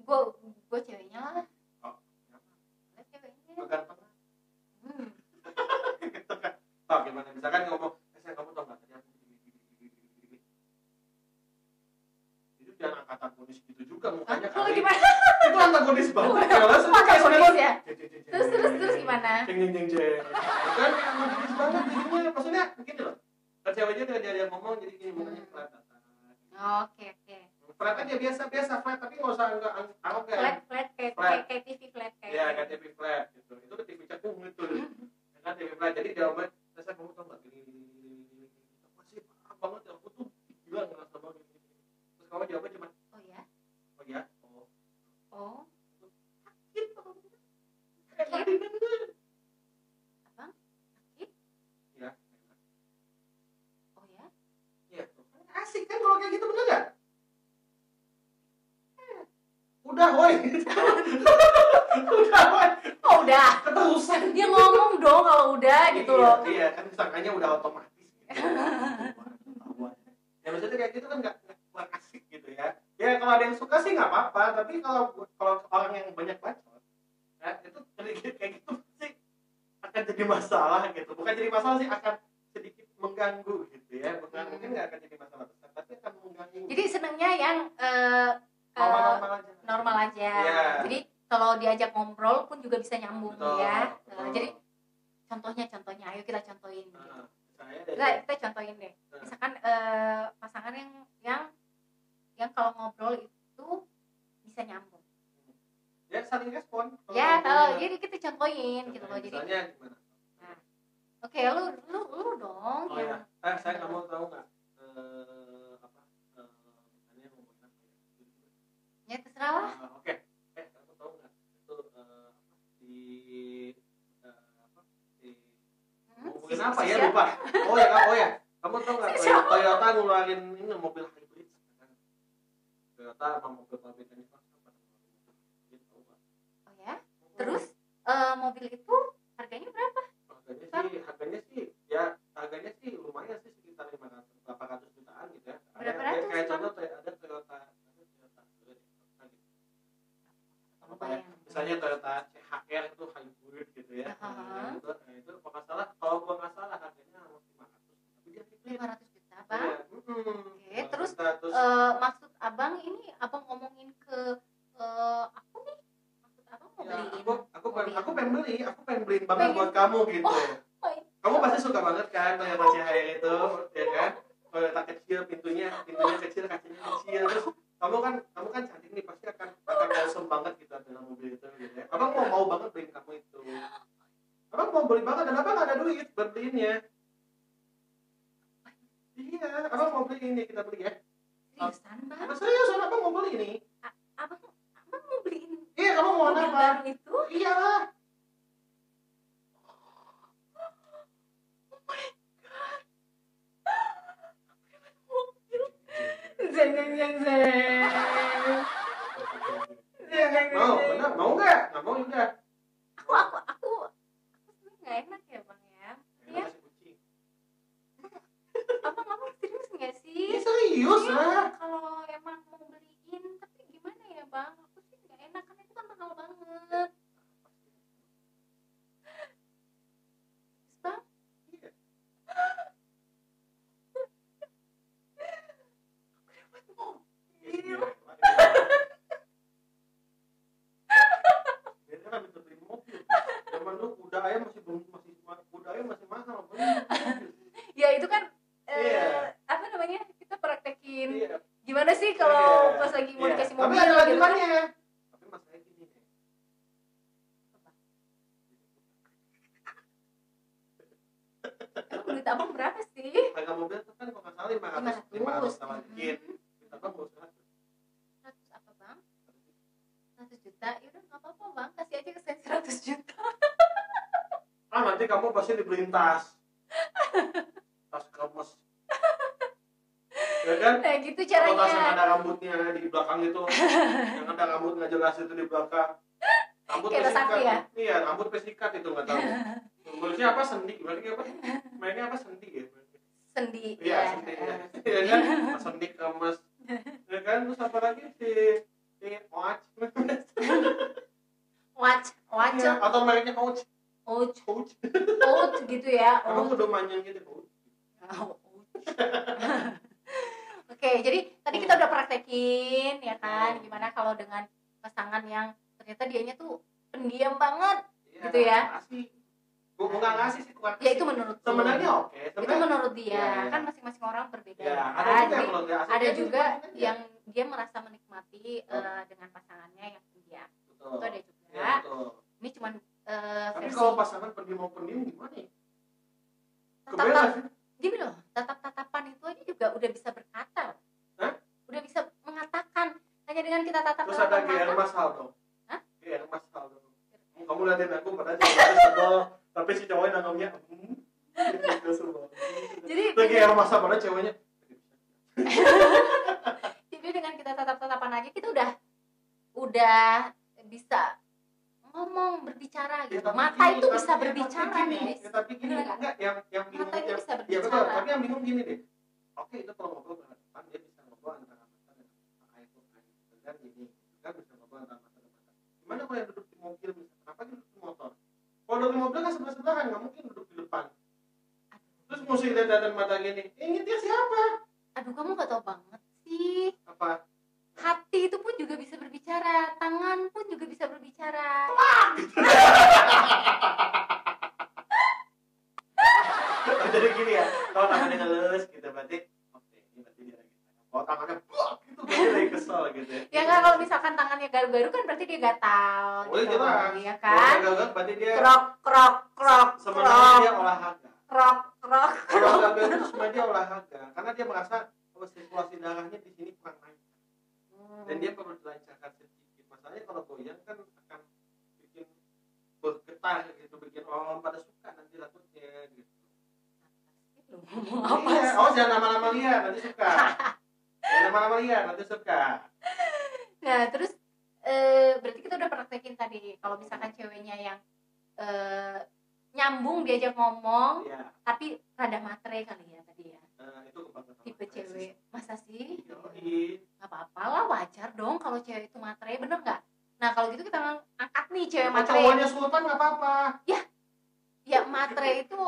Gue ceweknya lah. Oh, kenapa? Ceweknya. Ganteng. Gitu kan. Oh, gimana? Misalkan ngomong, sayang kamu tahu nggak tadi aku gini. Itu jangan antagonis gitu juga mukanya kali. Gimana? Itu antagonis banget. Antagonis ya. Terus gimana? Jeng. Kan antagonis banget jadinya. Maksudnya gini loh. Kan ceweknya udah dia ngomong jadi gini mukanya flat. Oke. Flat aja biasa flat, tapi nggak usah enggak arogan. Flat kayak TV flat kayak. Iya, kayak TV flat gitu. Itu kan TV cekung gitu. Kan TV flat. Jadi jawaban, saya kamu tahu nggak gini. Masih paham banget ya. Aku tuh gila ngerasa banget gini. Terus kamu jawabnya cuma, Oh ya. Oh. Sakit. Abang sakit? Iya. Oh ya. Iya. Asik kan kalau kayak gitu, bener nggak? Udah, woi. Oh udah. Keterusan. Dia ngomong dong kalau udah gitu loh. Iya, kan sangkanya udah otomatis. Gitu. Ya maksudnya kayak gitu kan nggak asik gitu ya. Ya kalau ada yang suka sih nggak apa-apa, tapi kalau orang yang banyak bacot, ya itu kayak gitu sih akan jadi masalah gitu. Bukan jadi masalah sih, akan sedikit mengganggu gitu ya. Bukan mungkin nggak akan jadi masalah besar, tapi akan mengganggu. Jadi senangnya yang normal aja. Yeah. Jadi kalau diajak ngobrol pun juga bisa nyambung. Betul, ya. Betul. Jadi contohnya, ayo kita contohin. Gitu. Kita contohin deh. Misalkan pasangan yang kalau ngobrol itu bisa nyambung. Ya saling respon. Ya, jadi kita contohin gitu loh. Jadi misalnya gimana? Nah, oke, lu dong. Oh ya, saya nggak mau tahu nggak Kenapa ya siapa? lupa? Oh ya. Kamu tahu nggak Siapa? Toyota ngeluarin ini mobil hybrid kan? Toyota sama mobil pabrikannya kan pada ngeluarin mobil hybrid, tahu nggak? Oh ya. Terus mobil itu harganya berapa? Harganya sih lumayan sih, sekitar 800 jutaan gitu ya. Berapa Kayak ratus, contoh ada Toyota apa ya? Lumayan. Misalnya Toyota CHR itu hybrid gitu ya. Aha. Itu kalau gua nggak salah harganya masih 500, tapi dia hybrid. 500 juta, Bang. Oke, terus Terus maksud Abang ini Abang ngomongin ke aku nih. Maksud Abang mau beliin mobil. aku pengen beliin banget buat kamu gitu. Oh, Kamu pasti suka banget kan Toyota CHR itu, ya kan? Toyota kecil, pintunya kecil, kacanya kecil. Terus kamu kan cantik nih, pasti akan awesome banget gitu dalam mobil itu gitu ya. Abang mau banget beliin kamu itu. Abang mau beli banget dan abang nggak ada duit buat beliinnya. Iya, abang mau beli ini, kita beli ya. seriusan, Bang? Seriusan abang mau beli ini. Abang mau beliin Iya, kamu mau mobil apa? baru itu? Iya lah. Zeng zeng zeng zeng. Mau, benar? Mau nggak? Nggak mau juga. Aku sebenarnya nggak enak ya, Bang ya. Ya, Kasih kucing. abang serius nggak sih? Iya serius Iya, lah. kalau emang mau beliin, tapi gimana ya, Bang? Aku sih nggak enak karena itu kan mahal banget. Terus, Bang, Iya. mobil. Dia kan habis beli mobil. Zaman dulu kuda ayam masih mahal. Ya itu kan Iya. apa namanya, kita praktekin Iya. gimana sih kalau Iya. pas lagi mau Iya. dikasih Tapi mobil ada gitu kan. lanjutannya. Tapi masalahnya gini nih. Emang duit abang berapa sih? Harga mobil itu kan kalau nggak salah 500 tambah dikit. Kita mau 100. 100 apa, Bang? 100 juta? Yaudah nggak apa-apa, Bang, kasih aja ke saya 100 juta. Nanti kamu pasti dibeliin tas kemes, ya kan? Nah gitu Atau tas yang caranya. ada rambutnya di belakang itu, yang ada rambut nggak jelas itu di belakang. Rambut Kayak tas aku ya? Iya, rambut pesikat itu nggak tahu. Nulisnya apa, sendi? Berarti apa? Mainnya apa, sendi ya? Sendi. Iya, Ya. sendi ya. Iya kan? Sendi kemes, ya kan? Terus apa lagi si watch? Watch. Iya, atau mereknya Ouch. Ouch gitu ya. Kamu udah manjang gitu, Ouch. Oke, jadi tadi kita udah praktekin ya kan, gimana kalau dengan pasangan yang ternyata dianya tuh pendiam banget gitu ya. Gue nggak ngasih sih, kurang. Ya itu menurut lu. Sebenarnya oke. Itu menurut dia, Iya. kan masing-masing orang berbeda. Ya, kan? ada juga Jadi ada juga yang dia merasa menikmati dengan pasangannya yang pendiam. betul. Itu ada juga. Ya, betul. Ini cuman Tapi versi kalau pasangan pendiam gimana ya? tatap Kebelas sih. gini loh, tatap-tatapan itu aja juga udah bisa berkata loh. Hah? Udah bisa mengatakan hanya dengan kita Terus ada tatap-tatapan GR mata. Masal dong. Hah? GR Masal dong. Kamu liatin aku padahal cowoknya sebel, tapi si cowoknya nanggapnya gitu sebel. Jadi Itu GR Masal padahal cowoknya jadi dengan kita tatap-tatapan aja kita udah bisa ngomong, berbicara gitu. Ya, tapi Mata gini, itu bisa tapi berbicara, gini, guys. ya, tapi gini, Bener nggak? enggak yang bingung Mata itu bisa ya betul, berbicara. tapi yang bingung gini deh. Oke, itu kalau ngobrol berhadapan dia bisa ngobrol antara mata dan mata itu kan gini, kan bisa ngobrol antara mata dan mata. Gimana kalau yang duduk di mobil misalnya, kenapa dia duduk di motor? Kalau duduk di mobil kan sebelah-sebelahan, nggak mungkin duduk di depan. Terus mesti lihat mata gini, nyetir siapa? Aduh, kamu gak tau banget sih. Apa? Hati itu pun juga bisa berbicara, tangan pun juga bisa berbicara. Jadi gini ya, kalau tangannya ngelus gitu berarti oke, ini berarti dia lagi sayang. Kalau tangannya blok gitu berarti lagi kesel gitu ya. Ya kan, kalau misalkan tangannya garu-garu kan berarti dia gatal Oh iya gitu. jelas. Ya Kalau kan? gagal berarti dia Krok. sebenarnya dia olahraga. Krok. Kalau gagal itu sebenarnya dia olahraga karena dia merasa sirkulasi darahnya di sini kurang naik dan dia perlu dilancarkan sedikit. Masalahnya kalau goyang kan akan bikin bergetar gitu, bikin orang pada suka nanti rambutnya gitu. Jangan Amalia, nanti suka. Nah terus berarti kita udah praktekin tadi kalau misalkan ceweknya yang nyambung diajak ngomong, Iya. tapi rada matre kali ya tadi ya. Itu kebangetan. Tipe cewek masa sih? Yoi. Gak apa-apa lah, wajar dong kalau cewek itu matre, bener nggak? Nah kalau gitu kita angkat nih cewek Kalau matre. cowoknya sultan nggak apa-apa. Ya matre itu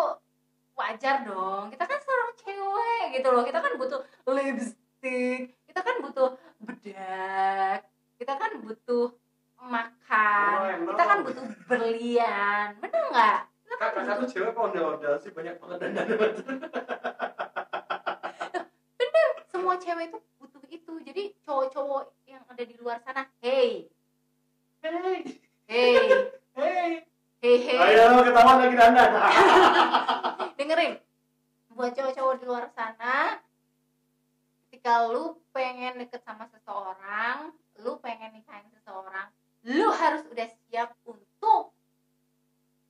wajar dong, kita kan seorang cewek gitu loh, kita kan butuh lipstick, kita kan butuh bedak, kita kan butuh makan, kita kan butuh berlian, bener nggak? Kita kan Kakak tuh cewek kok ondel-ondel sih, banyak banget dandan. semua cewek itu butuh itu. Jadi cowok-cowok yang ada di luar sana, hey, Ayo ketahuan lagi dandan. dengerin, buat cowok-cowok di luar sana, ketika lu pengen deket sama seseorang, lu pengen nikahin seseorang, lu harus udah siap untuk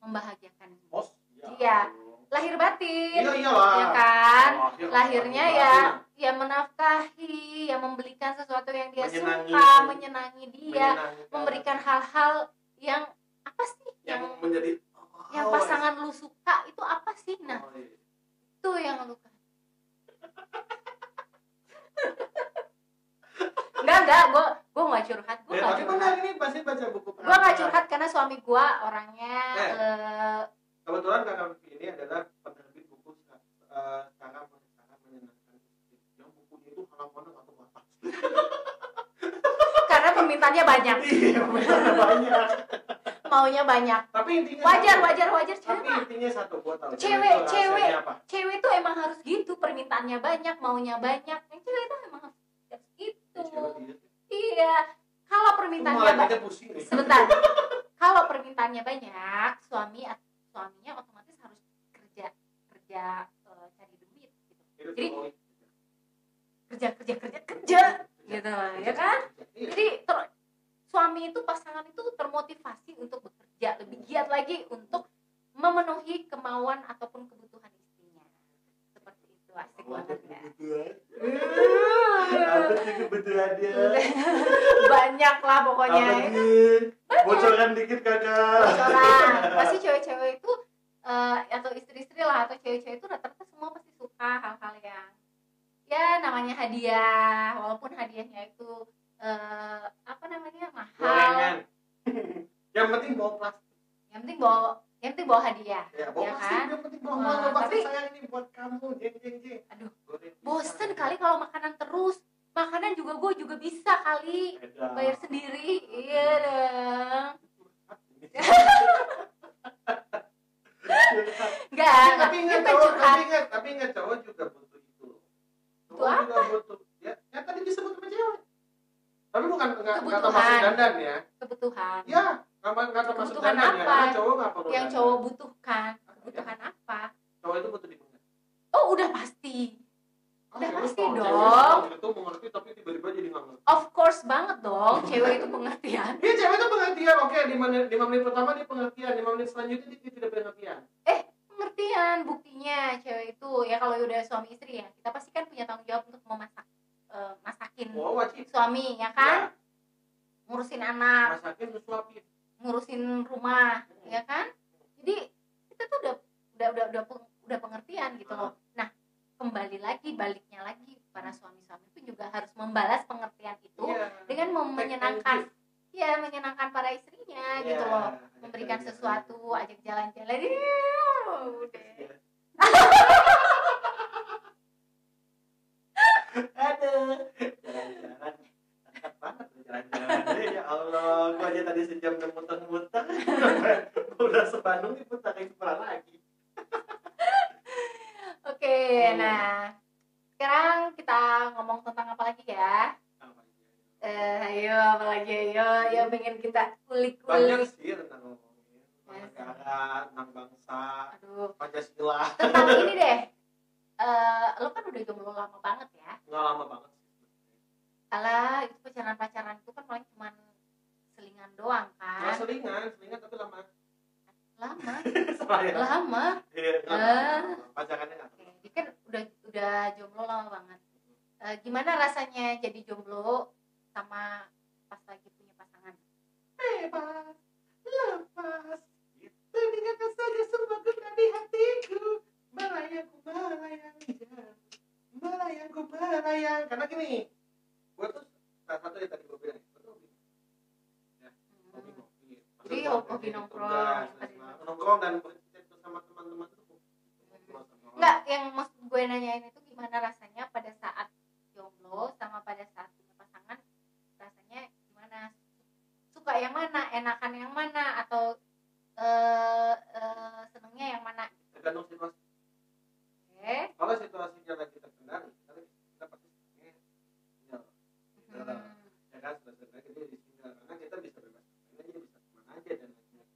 membahagiakan Bos. Iya. Lahir batin. Iya iyalah. Ya kan? Iya, Lahirnya lahir ya menafkahi, ya membelikan sesuatu yang dia Menyenangi. suka, menyenangi dia, Menyenangkan. memberikan hal-hal yang apa sih yang menjadi yang pasangan lu suka itu apa sih? Nah, iya. itu yang lu kan. Enggak, gua nggak curhat, gua nggak Tapi curhat. benar ini pasti baca buku. Gua nggak curhat karena suami gua orangnya Kebetulan kakak ini adalah penerbit buku cara menyenangkan istri. Yang bukunya itu halamannya nggak terbatas. karena permintaannya banyak, Iya, banyak. maunya banyak. Tapi intinya Wajar Tapi cewek. intinya satu, gua tahu. Cewek tuh emang harus gitu, permintaannya banyak, maunya banyak. Yang cewek itu emang harus gitu. Iya. Kalau permintaannya banyak, pusing nih. sebentar. Kalau permintaannya banyak, suaminya otomatis harus kerja cari duit gitu. Jadi kerja gitu, ya kan? Jadi suami itu, pasangan itu termotivasi untuk bekerja lebih giat lagi untuk memenuhi kemauan ataupun kebutuhan istrinya. Seperti itu, asik banget ya. Apa sih kebutuhannya? Banyak lah pokoknya. Apa sih? Bocorkan dikit kakak. Bocoran. Pasti cewek-cewek itu atau istri-istri lah atau cewek-cewek itu rata-rata semua pasti suka hal-hal yang ya namanya hadiah, walaupun hadiahnya itu apa namanya mahal. Gorengan. Yang penting bawa plastik. Yang penting bawa hadiah. Ya, bawa Ya plastik kan? yang penting bawa mahal. Tapi- Sayang ini buat kamu, jeng. Aduh, Goreng. bosen kali kalau makanan terus. Makanan juga gue juga bisa kali Beda. bayar sendiri. Iya dong. Enggak, Tapi ingat kita cowok, curhat. tapi ingat cowok juga butuh itu. Butuh Cowok juga butuh. Ya tadi disebut sama cewek. Tapi bukan nggak Kebutuhan. termasuk dandan ya. Kebutuhan. Ya, nggak termasuk Kebutuhan dandan ya. apa? Karena cowok nggak perlu Yang dandan. cowok butuhkan. Kebutuhan apa? Cowok itu butuh dimengerti. Oh, udah pasti. Udah Ya, pasti kalau dong. cewek itu mengerti tapi tiba-tiba jadi nggak ngerti. Of course banget dong, cewek itu pengertian. Iya, cewek itu pengertian. Oke, 5 menit pertama dia pengertian, 5 menit selanjutnya dia tidak pengertian. Pengertian buktinya cewek itu ya kalau udah suami istri ya, kita pasti kan punya tanggung jawab untuk masakin Oh, wajib. suami ya kan, ngurusin anak, Masakin terus suapin. ngurusin rumah, ya kan. Jadi kita tuh udah pengertian gitu loh. Nah, baliknya lagi para suami-suami pun juga harus membalas pengertian itu Iya. dengan menyenangkan, ya menyenangkan para istrinya Iya. gitu loh, memberikan sesuatu, ajak jalan-jalan. Udah. Aduh, jalan-jalan enak banget tuh jalan-jalan. Ya Allah, gua aja tadi sejam udah muter-muter. Gua udah sebandung diputerin pulang lagi. Oke, nah sekarang kita ngomong tentang apa lagi ya? Ayo, apa lagi? Ayo, pengen kita Banyak kulik-kulik. sih tentang ngomongin negara, tentang bangsa, Aduh, Pancasila. tentang ini deh. Lo kan udah jomblo lama banget ya. Nggak lama banget sih. Alah, itu pacaran itu kan paling cuman selingan doang Nggak kan? selingan tapi lama. Lama, Salah ya? lama. Iya, nggak lama. Pacarannya nggak Oke, dia kan udah jomblo lama banget. gimana rasanya jadi jomblo sama pas lagi punya pasangan? Bebas, lepas, itu dengarkan saja semua guna di hatiku, melayangku melayang jauh, melayangku melayang. Karena gini, gue tuh salah satu yang tadi gue bilang, gue tuh hobi, ya, hobi. Jadi hobi nongkrong dan bercerita sama teman-teman tuh. Enggak, yang maksud gue nanyain itu gimana rasanya pada saat jomblo sama pada saat punya pasangan, rasanya gimana? Suka yang mana? Enakan yang mana? Atau senengnya yang mana? Tergantung situasi. Oke. Kalau situasinya lagi terkendali, kita pasti senangnya single. Ya kan, sudah senang jadi di single karena kita bisa bebas main aja, bisa kemana aja dan lain-lain.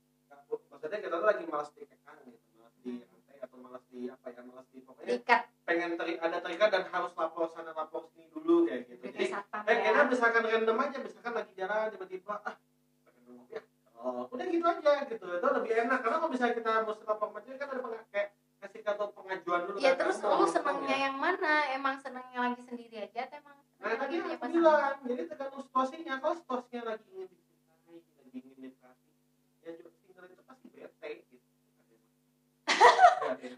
Maksudnya kita tuh lagi malas dikekang gitu, malas di rantai atau malas di apa ya, malas di pokoknya Ikat. pengen ada terikat dan harus lapor sana lapor sini dulu kayak gitu. Jadi ya. misalkan random aja, misalkan lagi jalan tiba-tiba pengen ngomong ya, udah gitu aja gitu, itu lebih enak karena kalau misalnya kita mesti lapor macam kan ada kayak kasih kartu pengajuan dulu. Ya kan, terus lu senengnya yang mana? Emang senengnya lagi sendiri aja atau emang lagi punya pasangan? bilang, jadi tergantung situasinya. Kalau situasinya lagi ingin dicintai, lagi ingin diperhati, ya juga single itu pasti bete gitu.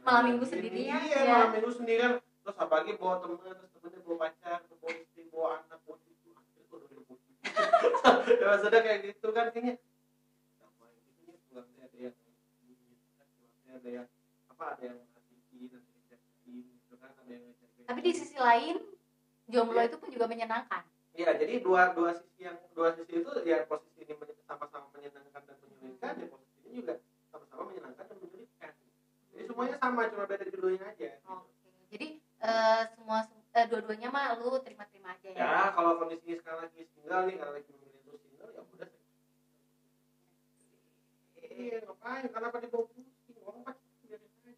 Malam minggu sendirian. Iya, malam minggu sendirian. Terus apalagi bawa temen, terus temennya bawa pacar, bawa istri, bawa anak, bawa cucu. Ya maksudnya kayak gitu kan kayaknya. Sama gitu ya, pulangnya ada yang pulangnya ada yang ada yang ngasihin, ada yang jagain gitu kan, ada yang ngejagain. Tapi di sisi lain jomblo itu pun juga menyenangkan. Iya, jadi dua sisi itu ya, posisi ini sama-sama menyenangkan dan menyulitkan, ya posisi ini juga sama-sama menyenangkan dan menyulitkan. Jadi semuanya sama, cuma beda judulnya aja. Oke. Jadi dua-duanya mah lu terima-terima aja ya. Ya, kalau kondisinya sekarang lagi single nih, kalau lagi memilih untuk single ya udah. Ngapain? Kenapa dibawa pusing? Orang pacaran biarin aja.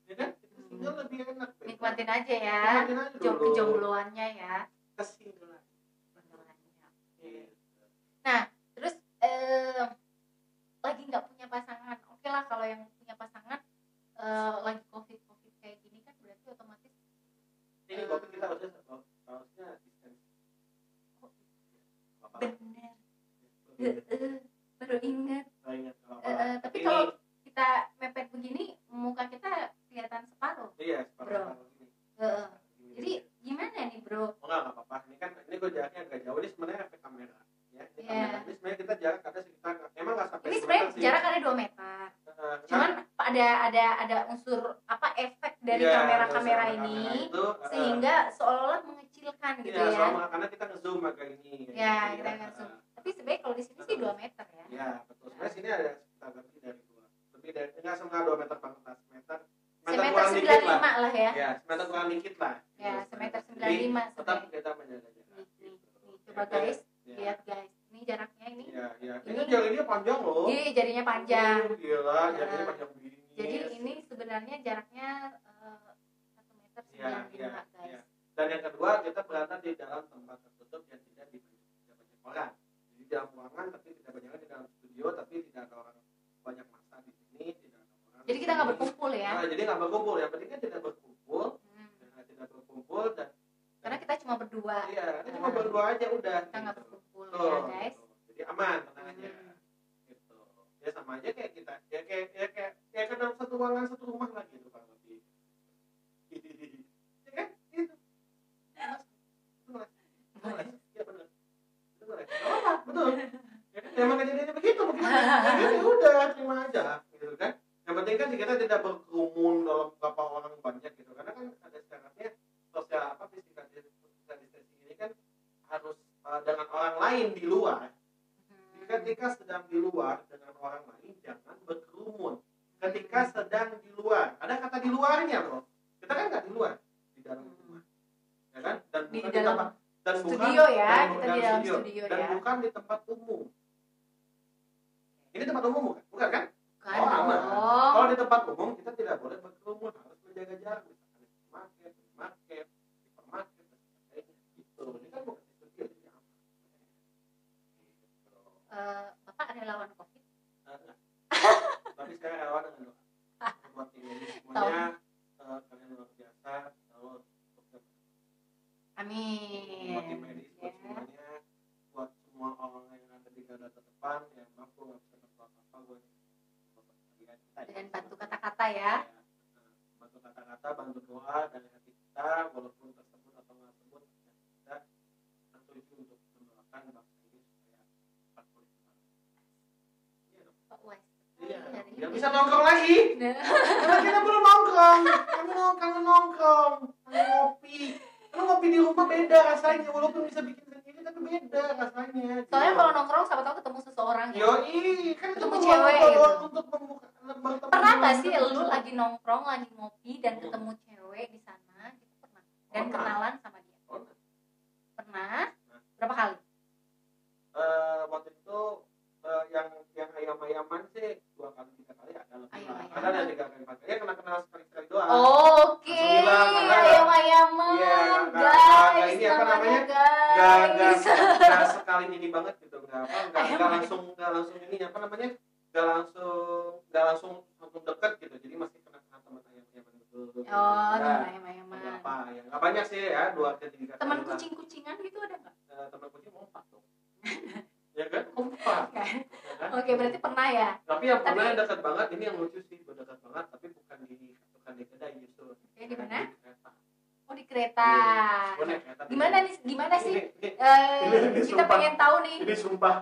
Ya kan? Single lebih enak. Nikmatin aja ya. Kejombloannya ya. Kesinggelan. Nah, terus lagi nggak punya pasangan, oke lah kalau yang punya pasangan lagi covid kayak gini kan berarti otomatis ini covid kita harusnya distance. Bener. Baru ingat. Tapi ini, kalau kita mepet begini muka kita kelihatan separuh. Iya, separuh. Jadi gimana nih bro? Nggak apa-apa. Ini gue jaraknya agak jauh. Ini sebenarnya efek kamera. Ya, ini kamera. Ini sebenarnya kita jarak ada sekitar, emang nggak sampai. Ini sebenarnya jarak ada 2 meter. Cuman ada unsur efek dari kamera ini itu, sehingga seolah-olah mengecilkan gitu ya. Iya, karena kita ngezoom agak ini. Ya, kita ngezoom. Tapi sebenarnya kalau di sini sih 2 meter ya. Iya, betul. Sebenarnya sini ada sekitar lebih dari 2. Lebih dari enggak setengah 2 meter banget lah, semeter kurang 95 lah ya. Ya, semeter kurang dikit lah. Ya, semeter 95 sebenarnya. Tetap kita menjaga jarak. Nih, coba guys, lihat guys. Ini jaraknya ini. Iya. Ini jarinya panjang loh. Iya, jarinya panjang. Gila, jarinya panjang begini. Jadi ini sebenarnya jaraknya 1 meter 95 guys. Dan yang kedua, kita berada di dalam tempat tertutup yang tidak banyak orang. Jadi dalam ruangan tapi tidak banyak orang, di dalam studio tapi tidak ada orang banyak masa di sini, tidak ada orang. Jadi kita nggak berkumpul ya? Jadi nggak berkumpul. Yang penting kan tidak berkumpul, tidak berkumpul dan karena kita cuma berdua. Iya, kita cuma berdua aja udah. Kita nggak berkumpul ya guys. Jadi aman, tenang aja. Gitu. Ya sama aja kayak kita, ya kayak ke dalam satu ruangan satu rumah lah gitu Pak lebih. Ya kan? Gitu. Iya benar. Betul. Emang kejadiannya begitu mungkin. Ya udah terima aja gitu kan. Yang penting kan kita tidak berkerumun dalam beberapa orang banyak gitu. Karena kan ada syaratnya sosial physical distancing ini kan harus dengan orang lain di luar. Ketika sedang di luar dengan orang lain jangan berkerumun. Ketika sedang di luar, ada kata di luarnya loh. Kita kan nggak di luar, di dalam rumah, ya kan? Dan bukan di dalam studio ya, kita di dalam studio dan ya. bukan di tempat umum. Ini tempat umum bukan? Bukan kan? Bukan. Aman. Kalau di tempat umum kita tidak boleh berkerumun, harus menjaga jarak. Misalkan di market, supermarket, dan sebagainya. Gitu. Ini kan bukan di studio, jadi aman. Bapak relawan COVID? Enggak. Tapi saya relawan dengan doa. Buat ini semuanya kalian luar biasa. Amin menggunakan bahasa Inggris supaya cepat pulih kembali. Iya dong. Kok wise Iya, sekali hari biar ini. bisa nongkrong lagi. Nah, Karena kita perlu nongkrong. Kangen nongkrong, kangen ngopi. Karena ngopi di rumah beda rasanya, walaupun bisa bikin sendiri tapi beda rasanya. soalnya kalau nongkrong siapa tahu ketemu seseorang ya. Yoi, kan itu Ketemu peluang cewek untuk, gitu. untuk membuka bertemu Pernah dengan gak sih kita. lu lagi nongkrong, lagi ngopi dan ketemu cewek di sana gitu, pernah? Dan Pernah. kenalan sama dia? Pernah. Pernah? Berapa kali? Waktu itu yang ayam-ayaman sih 2 kali 3 kali ada lebih lah. Ayam-ayaman. Ada 3 kali 4 kali. Ya kenal sekali doang. Oke, Langsung bilang, karena ayam-ayaman, iya, guys, ini apa namanya namanya? guys. Gak sekali ini banget gitu, nggak Ayam-ayam. langsung ini apa namanya? Gak langsung dekat gitu. Jadi masih kenal teman ayam-ayaman betul. Oh, Nah, teman ayam-ayaman. berapa ya? Nggak banyak sih ya, 2 ke 3 kali. Teman lah. kucing-kucingan gitu ada nggak? Teman kucing kompak dong. Ya kan, kompak. Ya kan? Oke, berarti pernah ya? Tapi yang pernah Tapi- dekat banget, ini yang lucu sih, dekat banget, tapi bukan di kedai justru. Oke, di mana? Di kereta. Oh, di kereta. Gua naik kereta. Gimana sih? Ini Kita sumpah. pengen tahu nih. Ini sumpah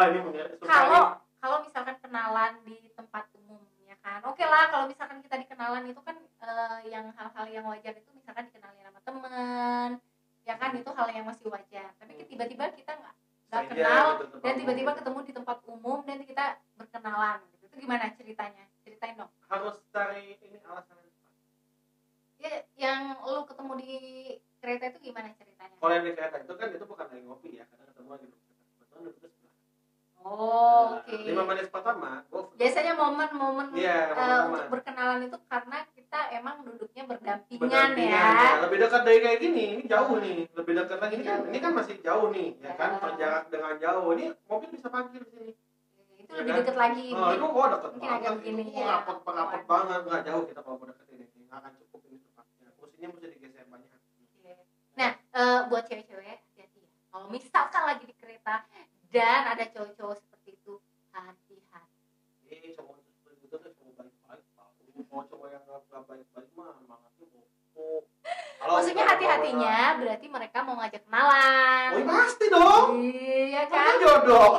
ini Kalau misalkan kenalan di tempat umum ya kan, oke lah kalau misalkan kita dikenalan itu kan yang hal-hal yang wajar itu misalkan dikenalin sama temen ya kan, itu hal yang masih wajar. Tapi tiba-tiba kita nggak kenal gitu, dan tiba-tiba ketemu di tempat umum dan kita berkenalan gitu. Itu gimana ceritanya? Ceritain dong. harus cari ini alasan yang tepat. Ya, yang lu ketemu di kereta itu gimana ceritanya? Kalau yang di kereta itu kan itu bukan lagi ngopi ya, karena ketemu lagi kebetulan duduk sebelah. Oh, oke. 5 menit pertama, Biasanya momen-momen Iya, momen-momen. untuk berkenalan itu karena kita emang duduknya berdampingan berdampingan ya. Lebih dekat dari kayak gini, ini jauh nih. Lebih dekat lagi ini kan masih jauh nih, ya kan? Ya. Berjarak dengan jauh. Ini mobil bisa parkir di sini. Itu lebih deket lagi. Oh, itu deket mungkin banget. agak begini Itu ya. rapet banget, nggak jauh kita kalau deket ini. Nggak akan cukup ini tempatnya. Kursinya mesti digeser banyak. Nah, buat cewek-cewek hati-hati ya. Kalau misalkan lagi di kereta dan ada cowok-cowok seperti itu, hati-hati. Cowok seperti itu tuh cowok baik-baik. Kalau cowok yang nggak baik-baik mah malasnya bokok. Maksudnya hati-hatinya berarti mereka mau ngajak kenalan. Oh, pasti dong. Iya Kan kan? jodoh.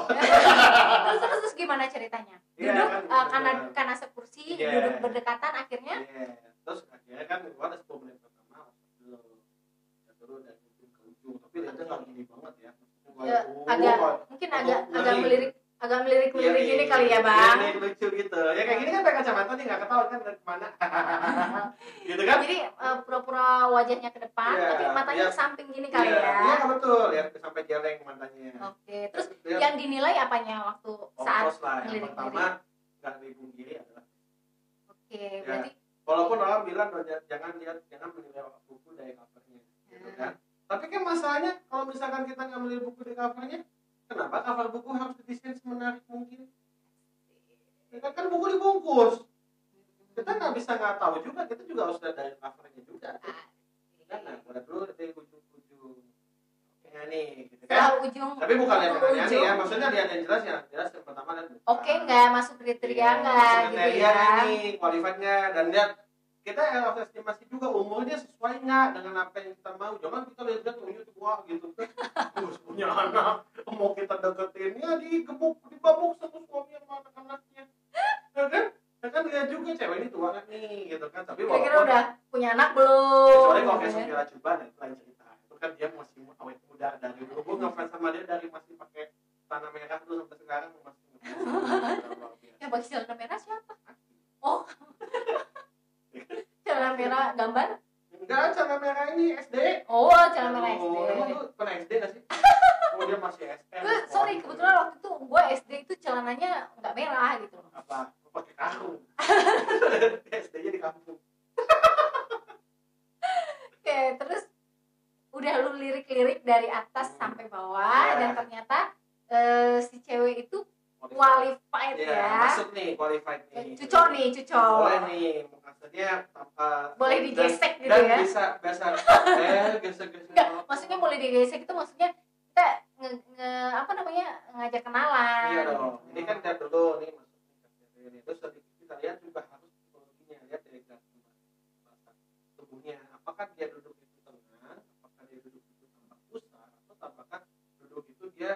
terus gimana ceritanya? Iya, Duduk kan, karena sekursi, Iya. duduk berdekatan akhirnya. Iya. Terus akhirnya kan gua ada 10 menit pertama dulu dari ujung ke ujung, tapi lihatnya nggak gini banget ya. Mungkin agak melirik gini kali ya, Bang. Ini lucu gitu. Ya kayak gini kan pakai kacamata nih nggak ketahuan kan dari kemana. Gitu kan? Jadi pura-pura wajahnya ke depan, Iya, tapi matanya iya. ke samping gini kali Iya, ya. iya betul. Lihat sampai jeleng matanya. Oke, terus Dia- yang dinilai apanya waktu saat Ongkos lah. Yang ngelirik-ngelirik? pertama nggak dibungkiri adalah. Oke, Ya. berarti Walaupun orang bilang jangan menilai buku dari covernya, gitu kan. Tapi kan masalahnya kalau misalkan kita nggak melihat buku dari covernya, kenapa cover buku harus didesain semenarik mungkin? Ya kan buku dibungkus. Kita nggak tahu juga, kita juga harus lihat dari covernya juga. Kan, nah, lihat dulu dari ujung-ujung. Oke nih, gitu kan. setelah ujung. Tapi bukan lihat yang aneh ujung. ya, maksudnya lihat yang jelas yang pertama lihat buku. Oke, nggak masuk kriteria nggak gitu kriteria ya? nih, qualified-nya, dan lihat kita harus estimasi juga umurnya sesuai nggak dengan apa yang kita mau. Jangan kita lihat umurnya tua gitu kan, terus punya anak, mau kita deketinnya digebuk, dibabuk sama suami sama anak-anaknya, ya kan? Ya kan lihat juga cewek ini tua nggak nih, gitu kan? Tapi Kira-kira walaupun udah punya anak belum? kecuali kalau kayak Sofia Cuban itu lain cerita. Itu kan dia masih awet muda dari dulu. Gue ngefans sama dia dari masih pakai tanah merah dulu sampai sekarang masih ngefans. Yang pakai celana merah siapa? Oh, celana merah gambar? Enggak, celana merah ini SD. Oh, celana merah SD. Emang lu pernah SD nggak sih? Oh, dia masih SM. Sorry, kebetulan waktu itu gue SD itu celananya nggak merah gitu loh. Apa? Pakai karung. SD-nya di kampung. Oke, terus udah lu lirik-lirik dari atas sampai bawah Ya. dan ternyata si cewek itu qualified ya. Masuk nih, qualified nih. Cucok nih, cucok. Boleh nih, maksudnya Boleh digesek gitu dan ya. bisa gesek-gesek. Enggak, maksudnya boleh digesek itu maksudnya kita apa namanya ngajak kenalan. Iya dong. Ini kan lihat dulu nih maksudnya ini. Terus kita lihat juga harus psikologinya, lihat dari bahasa tubuhnya. Apakah dia duduk itu tengah, apakah dia duduk itu tampak pusar, atau apakah duduk itu dia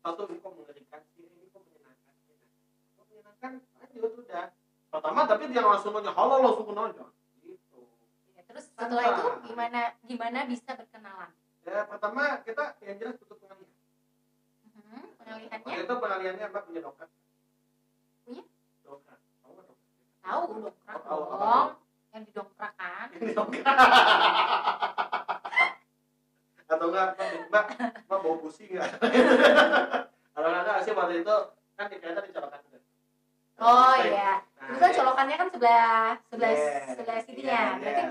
sesuatu ini kok mengerikan sih, ini kok menyenangkan sih. Kok menyenangkan, lanjut udah. Pertama tapi jangan langsung nanya halo langsung kenal jangan. Gitu. Ya, terus setelah itu gimana bisa berkenalan? Ya pertama kita yang jelas butuh pengalihan. Pengalihannya? Waktu itu pengalihannya Mbak punya dongkrak. Punya? Dongkrak. Tahu nggak dongkrak? Tahu dongkrak Tahu, apa dong. tuh? Yang didongkrak kan? Atau enggak Mbak bau busi nggak? Kalau nggak sih waktu itu kan di kereta dicolokan juga. Oh iya. Nah, Itu kan colokannya kan sebelah yeah, sininya. Berarti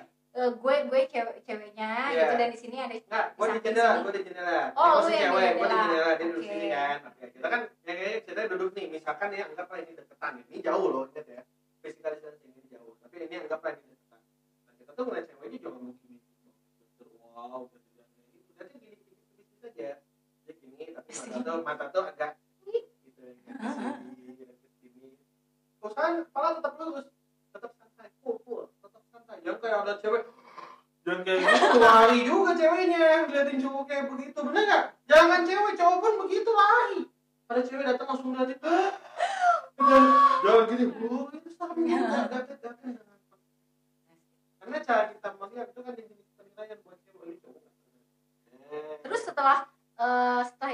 gue ceweknya gitu dan di sini ada enggak, gue di jendela. Oh, lu Dia yang cewek, di gue di jendela. jendela, dia duduk Oke. sini kan. Oke, kita kan yang kayaknya kita duduk nih, misalkan ya anggaplah ini deketan ini jauh loh, ingat ya. Physical distancing ini jauh, tapi ini anggaplah ini deketan. Nah, kita tuh ngeliat cewek ini jangan begini. Wow, gitu. Berarti gini saja. Dia gini, tapi mata tuh agak gitu ya. Sini. Usahain kepala tetap lurus, tetap santai, cool, tetap santai. Jangan kayak ada cewek dan kayak gitu lari juga ceweknya liatin cowok kayak begitu, bener nggak? Jangan cowok pun begitu lari. Ada cewek datang langsung liatin, jangan gini, itu sama gatel. Karena cara kita melihat itu kan jenis penilaian buat cewek ini cowok. Terus setelah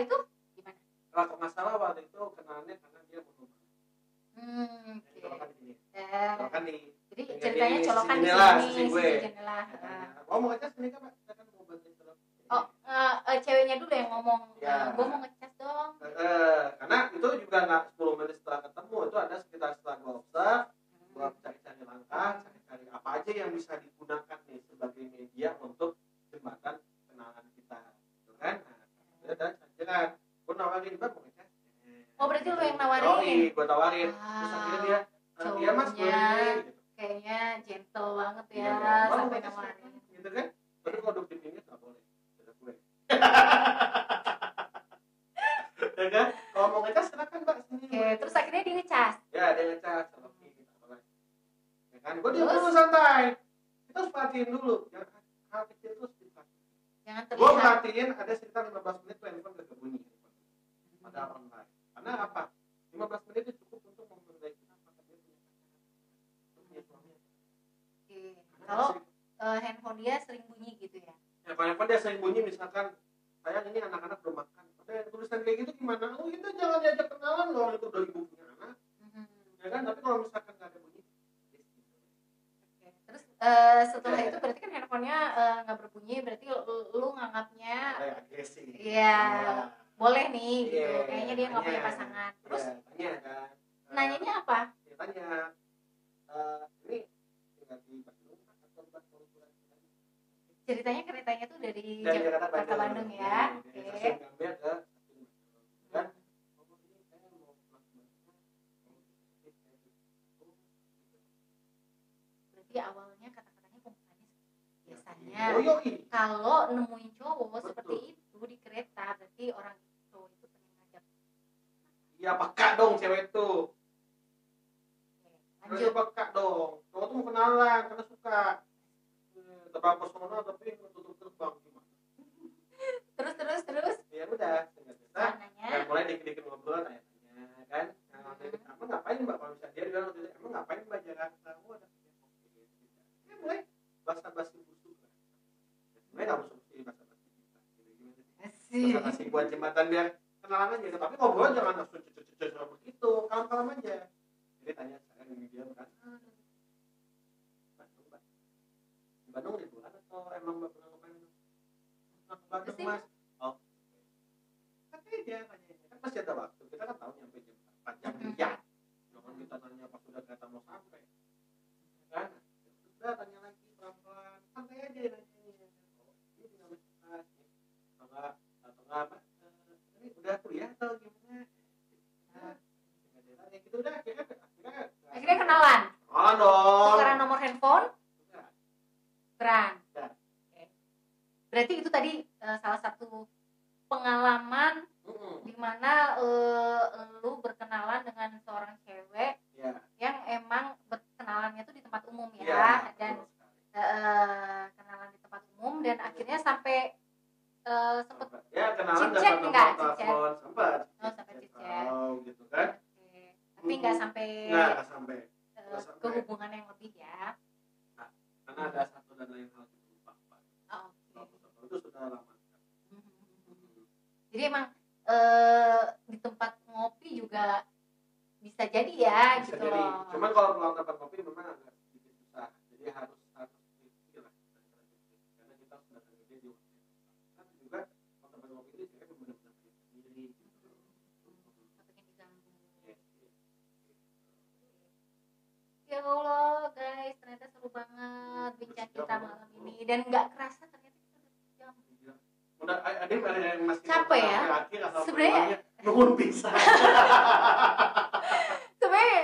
itu gimana? Kalau masalah waktu itu kenalannya karena dia mau Oke. colokan di sini. Eh, Colokan di. Jadi ceritanya colokan di sisi sini, gue. sisi jendela. Oh mau ngecas ini kan Pak? Kita kan mau bantuin colok. Oh, ceweknya dulu yang ngomong, Ya. gue mau ngecas dong. Karena itu juga nggak 10 menit setelah ketemu, itu ada sekitar setelah gue observe, gue cari-cari langkah, cari-cari apa aja yang bisa digunakan nih sebagai media untuk jembatan kenalan kita, gitu kan? Nah, udah jalan, gue nawarin Mbak mau ngecas. Oh berarti lu yang nawarin? Gue tawarin, terus akhirnya dia, iya Mas boleh gitu. Kayaknya gentle banget ya, Iya, sampai nawarin. Gitu kan? Tapi kalau duduk di pinggir nggak boleh, kata gue. Ya kan? Kalau mau ngecas silakan Mbak sini. Oke, terus akhirnya dia ngecas. Ya dia ngecas, oke kita boleh. Ya kan? Gue diam dulu santai. Kita harus perhatiin dulu. Yang hal kecil itu harus diperhatiin. Jangan Gue terlihat. perhatiin ada sekitar 15 menit tuh handphone gak bunyi. Pada online. Karena apa? 15 menit itu cukup untuk memperbaiki apa dia punya pasangan, punya suami. Oke. Kalau handphone dia sering bunyi gitu ya? Ya kalau dia sering bunyi misalkan sayang ini anak-anak belum makan. Ada tulisan kayak gitu gimana? Oh itu jangan diajak kenalan loh, itu udah ibu punya anak. Ya kan? Tapi kalau misalkan nggak ada bunyi. Oke. Terus setelah itu berarti kan handphonenya nggak berbunyi, berarti lu nganggapnya Kayak agresi. iya boleh nih gitu. Iya, Kayaknya dia nggak punya tanya. pasangan. Terus Ya, tanya kan. nanyanya apa? Ya, tanya. Ini tinggal di Bandung atau Bandung? Ceritanya keretanya tuh dari Jakarta Bandung ya. Oke. Oke. Stasiun Gambir ke stasiun Bandung. Kan? Oh, ini saya mau pulang ke Bandung. Berarti awalnya kata-katanya pembukaannya biasanya Oh, yoi. kalau nemuin cowok Betul. seperti itu di kereta berarti orang cowok itu pengen ngajak. Iya, peka dong cewek tuh. Oke, Lanjut lanjut. peka dong. Cowok tuh mau kenalan karena suka. Tebak pesona tapi tutup terbang gimana? Terus Ya udah, singkat cerita. nanya. Dan mulai dikit-dikit ngobrol, tanya-tanya kan. Nah, emang ngapain Mbak kalau misalnya dia bilang waktu itu, emang ngapain Mbak Jakarta? Oh ada kerja kopi. Ya mulai basa-basi busuk lah. Mulai nggak busuk-busuk basa-basi kita. Asik. Basa-basi buat jembatan biar kenalan aja. Tapi ngobrol jangan langsung cucu-cucu begitu, kalem-kalem aja. Jadi tanya saya ini dia kan. Bandung Mbak. Di Bandung liburan atau emang Mbak pernah ngapain? Pernah ke Bandung Kesini. Mas. Oh. Katanya dia tanya kan masih ada waktu. Kita kan tahu nyampe jam 4 jam kerja. Jangan kita nanya pas sudah kereta mau sampai. Kan? Udah tanya lagi pelan-pelan. Santai aja nanya. Oh, ini punya mas nih. Atau enggak apa? Ini udah kuliah atau gimana? Nah, ya gitu udah Akhirnya kenalan. Oh dong. Tukeran nomor handphone. Udah. Tukeran. Udah. Oke. Berarti itu tadi salah satu pengalaman di mana lu berkenalan dengan seorang cewek Ya. yang emang berkenalannya tuh di tempat umum ya, Ya, dan betul sekali. kenalan di tempat umum dan akhirnya sampai sempet Ya kenalan Chit-chat dapat enggak? nomor telepon sempat. Oh, nggak sampai nggak sampai ke hubungan yang lebih ya. Nah, karena ada satu dan lain hal gitu lupa. Itu sudah lama. Jadi emang di tempat ngopi juga bisa jadi ya Bisa gitu jadi. loh. Cuman kalau pulang tempat ngopi memang agak sedikit susah. Jadi harus pikir lah. Karena kita sudah tergede di waktu yang tepat. Tapi juga kalau tempat ngopi itu cewek benar-benar sendiri gitu. Pengen diganggu. Ya Allah guys, ternyata seru banget bincang kita malam ini dan nggak kerasa ternyata kita udah jam. Udah ada yang masih Capek ya? Akhir atau Sebenarnya nunggu bisa. Sebenarnya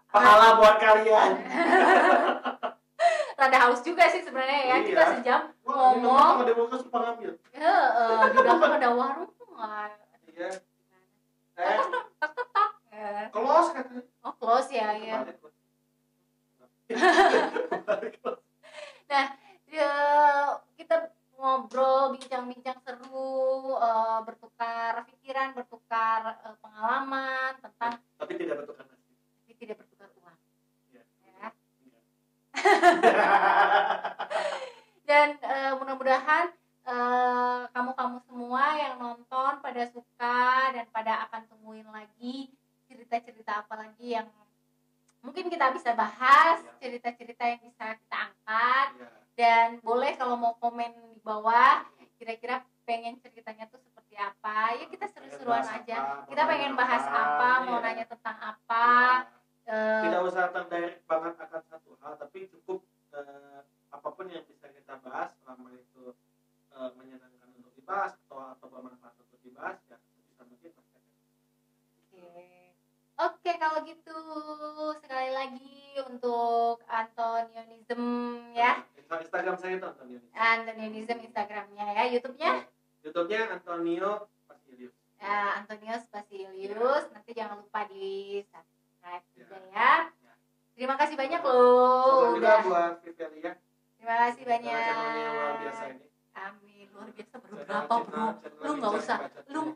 Pahala buat kalian. rada haus juga sih sebenarnya ya. Kita sejam Wah, ngomong. Kalau demokrasi suka ngambil. Di belakang ada warung tuh nggak. Iya. Tak. Close katanya. Oh close ya ya. Nah, kita ngobrol, bincang-bincang seru, bertukar pikiran, bertukar pengalaman tentang tapi tidak bertukar uang. Ya. Ya. Dan mudah-mudahan kamu-kamu semua yang nonton pada suka dan pada akan tungguin lagi cerita-cerita apa lagi yang mungkin kita bisa bahas, cerita-cerita yang bisa kita angkat. Dan boleh kalau mau komen di bawah kira-kira pengen ceritanya tuh seperti apa ya, kita seru-seruan aja, kita pengen bahas apa, mau nanya tentang apa. Tidak usah terdirect banget akan satu hal, tapi cukup apapun yang bisa kita bahas selama itu menyenangkan untuk dibahas atau bermanfaat untuk dibahas ya bisa mungkin. Oke, kalau gitu sekali lagi untuk Antonionism ya. Instagram saya itu Antonionism. Antonionism Instagramnya ya, YouTube-nya Antonio Spasilius. Antonio Spasilius. Nanti jangan lupa di subscribe juga ya. Terima kasih banyak loh. Juga buat Vivelia. Terima kasih banyak. Channelnya luar biasa ini. Amin, luar biasa berapa bro? Lu nggak usah, lu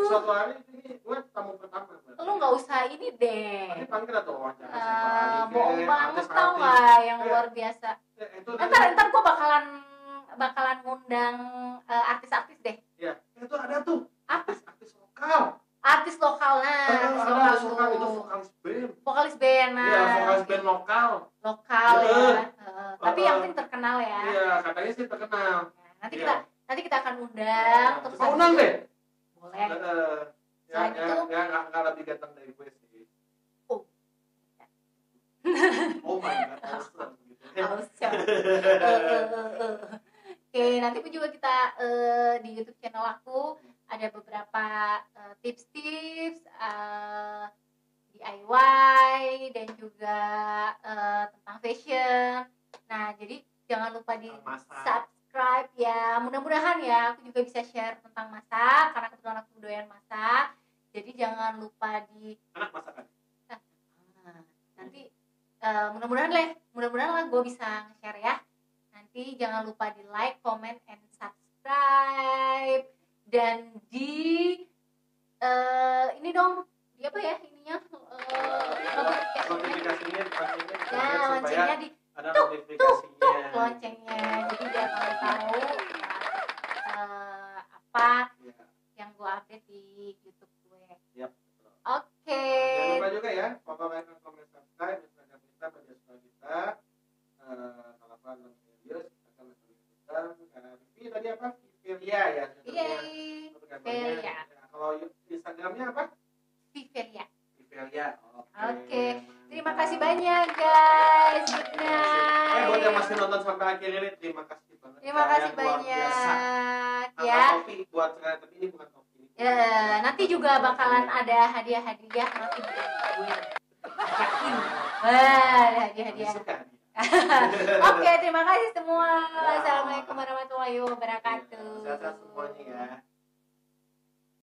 suatu hari ini gue tamu pertama. Lu nggak usah ini deh. Tapi panggil atau wawancara siapa lagi? Bohong banget tau nggak yang luar biasa. Ntar gue bakalan ngundang artis-artis deh. Iya, itu ada tuh. Apa? Artis lokal. Artis lokal Artis lokal itu vokalis band. Iya, vokalis band lokal. Ya. Tapi yang penting terkenal ya. Iya, katanya sih terkenal. Nanti kita akan undang. Terus undang deh. Boleh. Ya nggak lebih ganteng dari gue sih. Oh my god, awesome gitu. Oke, nanti pun juga kita di YouTube channel aku ada beberapa tips-tips DIY dan juga tentang fashion. Nah, jadi jangan lupa di subscribe ya. Mudah-mudahan ya aku juga bisa share tentang masak karena kebetulan aku doyan masak. Jadi jangan lupa di anak masakan. Nanti mudah-mudahan lah gue bisa nge-share ya. Nanti jangan lupa di like, comment, and subscribe. Dan di ini dong, di apa ya ininya? Notifikasinya loncengnya di ada notifikasinya. Loncengnya. Jadi biar kalian tahu apa yang gue update di YouTube gue. Yap, betul. Oke. Jangan lupa juga ya, follow, like, comment, subscribe Instagram kita, media sosial kita. Kalau apa videos kita akan Instagram. Ini tadi apa? Vivelia ya. Iya. Vivelia. Kalau Instagramnya apa? Vivelia. Oke. Terima kasih banyak guys. Good night. Buat yang masih nonton sampai akhir ini terima kasih banget. Terima kasih banyak ya. Kopi buat saya, tapi ini bukan kopi. Ya, nanti juga bakalan ada hadiah-hadiah nanti buat gue. Yakin. Hadiah-hadiah. Oke, terima kasih semua. Assalamualaikum warahmatullahi wabarakatuh. Sehat-sehat semuanya ya.